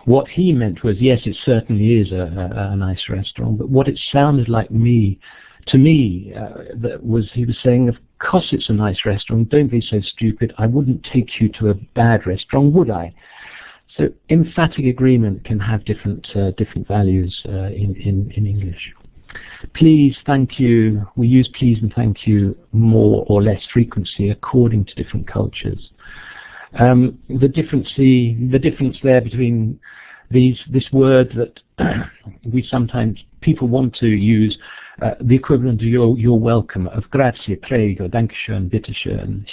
What he meant was, yes, it certainly is a nice restaurant, but what it sounded like to me, that was he was saying, of course it's a nice restaurant, don't be so stupid, I wouldn't take you to a bad restaurant, would I? So emphatic agreement can have different values in English. Please, thank you, we use please and thank you more or less frequency according to different cultures. The difference there between this word that people want to use the equivalent of you're welcome, of grazie, prego, dankeschön, bitteschön,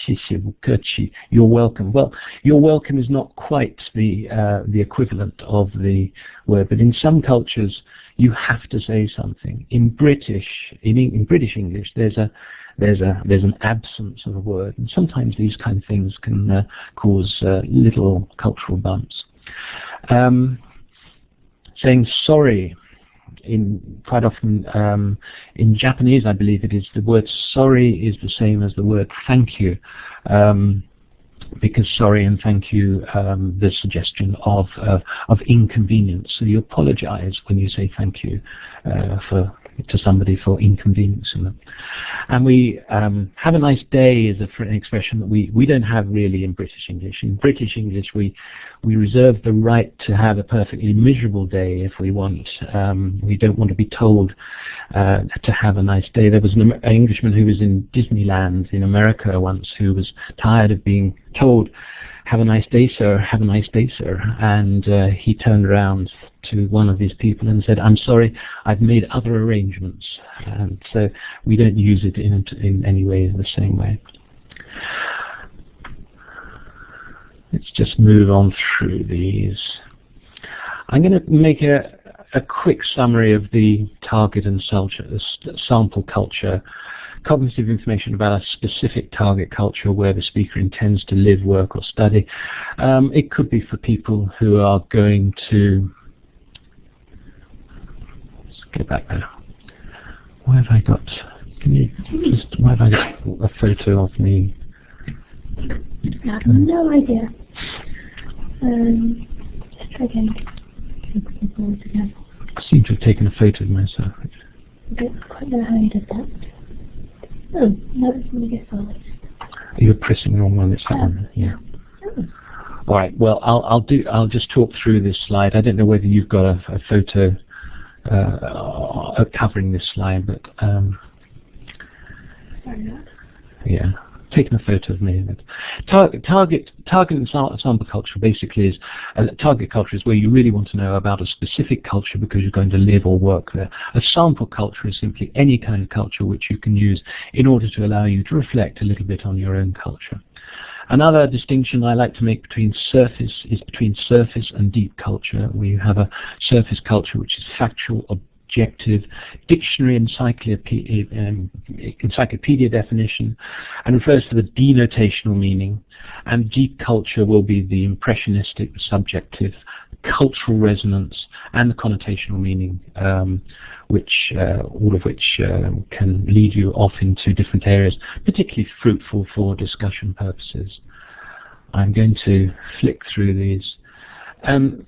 you're welcome. Well, you're welcome is not quite the equivalent of the word, but in some cultures you have to say something. In British English, there's an absence of a word, and sometimes these kind of things can cause little cultural bumps. Saying sorry, quite often in Japanese, I believe it is, the word sorry is the same as the word thank you, because sorry and thank you, the suggestion of inconvenience. So you apologize when you say thank you to somebody for inconveniencing them. And we have a nice day is an expression that we don't have really in British English. In British English we reserve the right to have a perfectly miserable day if we want. We don't want to be told to have a nice day. There was an Englishman who was in Disneyland in America once who was tired of being told, have a nice day, sir, have a nice day, sir. And he turned around to one of these people and said, I'm sorry, I've made other arrangements. And so we don't use it in any way in the same way. Let's just move on through these. I'm going to make a quick summary of the target and sample culture. Cognitive information about a specific target culture where the speaker intends to live, work, or study. It could be for people who are going to... Let's get back there. Where have I got... where have I got a photo of me? I have no idea. Let's try again. I seem to have taken a photo of myself. I don't quite know how you did that. Oh, no, it's going to get forward. You're pressing the wrong one, it's that one. Yeah. All right. Well, I'll just talk through this slide. I don't know whether you've got a photo covering this slide, but yeah, taking a photo of me. Target ensemble culture basically is target culture is where you really want to know about a specific culture because you're going to live or work there. A sample culture is simply any kind of culture which you can use in order to allow you to reflect a little bit on your own culture. Another distinction I like to make between surface and deep culture. We have a surface culture which is factual, objective, dictionary encyclopedia definition, and refers to the denotational meaning. And deep culture will be the impressionistic, subjective, cultural resonance, and the connotational meaning, all of which can lead you off into different areas, particularly fruitful for discussion purposes. I'm going to flick through these.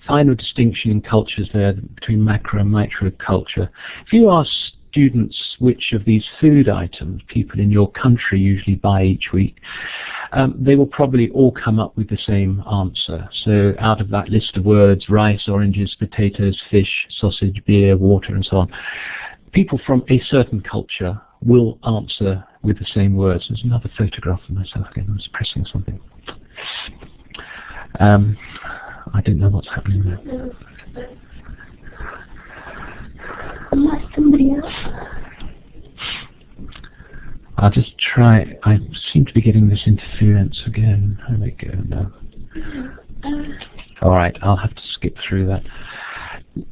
Final distinction in cultures there between macro and micro culture. If you ask students which of these food items people in your country usually buy each week, they will probably all come up with the same answer. So out of that list of words, rice, oranges, potatoes, fish, sausage, beer, water, and so on, people from a certain culture will answer with the same words. There's another photograph of myself again. I was pressing something. I don't know what's happening there. Unless somebody else. I'll just try. I seem to be getting this interference again. There we go now. All right, I'll have to skip through that.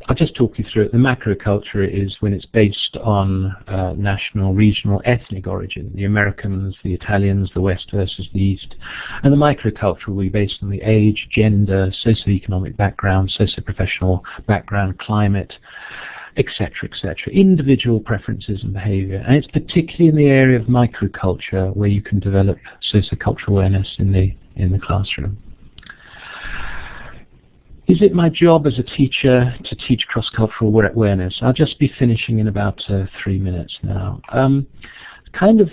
I'll just talk you through it. The macro culture is when it's based on national, regional, ethnic origin. The Americans, the Italians, the West versus the East. And the microculture will be based on the age, gender, socioeconomic background, socio-professional background, climate, etc., etc. Individual preferences and behavior. And it's particularly in the area of microculture where you can develop sociocultural awareness in the classroom. Is it my job as a teacher to teach cross-cultural awareness? I'll just be finishing in about 3 minutes now. Kind of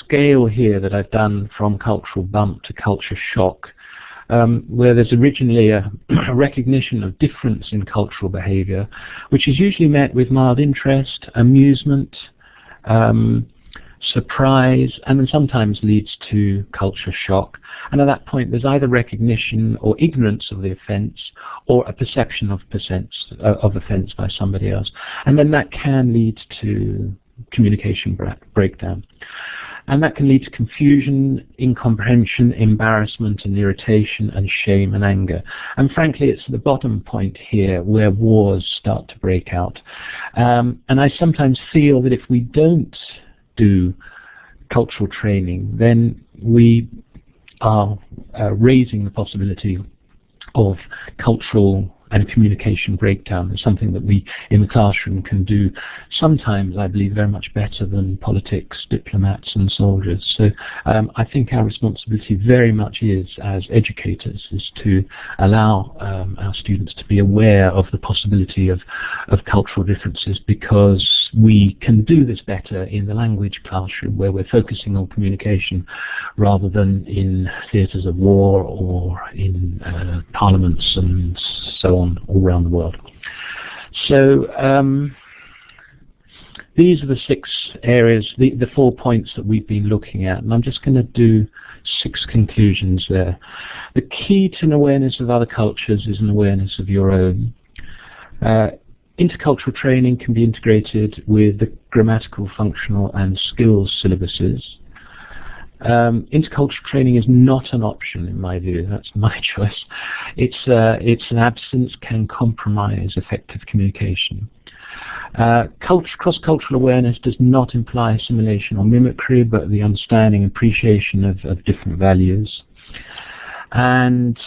scale here that I've done from cultural bump to culture shock, where there's originally a recognition of difference in cultural behavior, which is usually met with mild interest, amusement, surprise, and then sometimes leads to culture shock. And at that point there's either recognition or ignorance of the offence or a perception of offence by somebody else. And then that can lead to communication breakdown. And that can lead to confusion, incomprehension, embarrassment and irritation and shame and anger. And frankly, it's the bottom point here where wars start to break out. And I sometimes feel that if we don't do cultural training, then we are raising the possibility of cultural and communication breakdown. It's something that we in the classroom can do sometimes, I believe, very much better than politics, diplomats and soldiers. So I think our responsibility very much is, as educators, is to allow our students to be aware of the possibility of cultural differences, because we can do this better in the language classroom where we're focusing on communication rather than in theatres of war or in parliaments and so on all around the world. So these are the 6 areas, the 4 points that we've been looking at, and I'm just going to do 6 conclusions there. The key to an awareness of other cultures is an awareness of your own. Intercultural training can be integrated with the grammatical, functional and skills syllabuses. Intercultural training is not an option in my view. That's my choice. Its an absence can compromise effective communication. Cross-cultural awareness does not imply assimilation or mimicry, but the understanding and appreciation of different values. And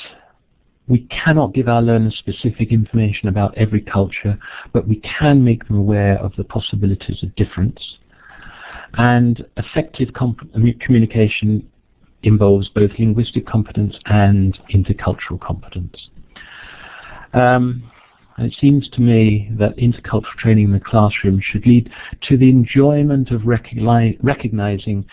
we cannot give our learners specific information about every culture, but we can make them aware of the possibilities of difference. And effective communication involves both linguistic competence and intercultural competence. And And it seems to me that intercultural training in the classroom should lead to the enjoyment of recognizing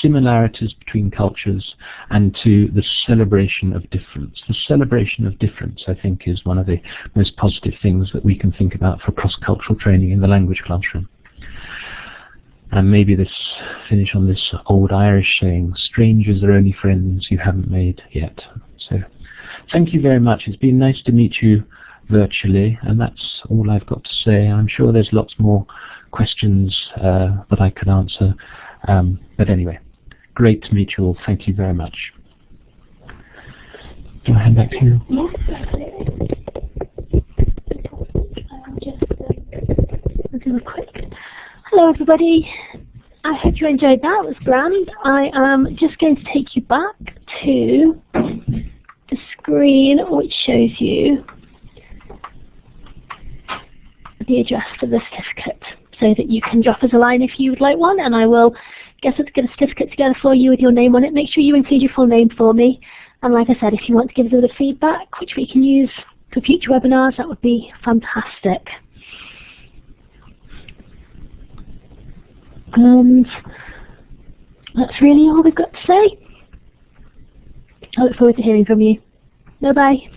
similarities between cultures and to the celebration of difference. The celebration of difference, I think, is one of the most positive things that we can think about for cross-cultural training in the language classroom. And maybe finish on this old Irish saying, strangers are only friends you haven't made yet. So thank you very much. It's been nice to meet you virtually, and that's all I've got to say. I'm sure there's lots more questions that I could answer. But anyway, great to meet you all. Thank you very much. Do I hand back to you? Yes, absolutely. I'll do a quick. Hello everybody. I hope you enjoyed that. It was grand. I am just going to take you back to the screen which shows you the address for the certificate, so that you can drop us a line if you would like one, and I will get a certificate together for you with your name on it. Make sure you include your full name for me, and like I said, if you want to give us a bit of feedback which we can use for future webinars, that would be fantastic. And that's really all we've got to say. I look forward to hearing from you. Bye-bye.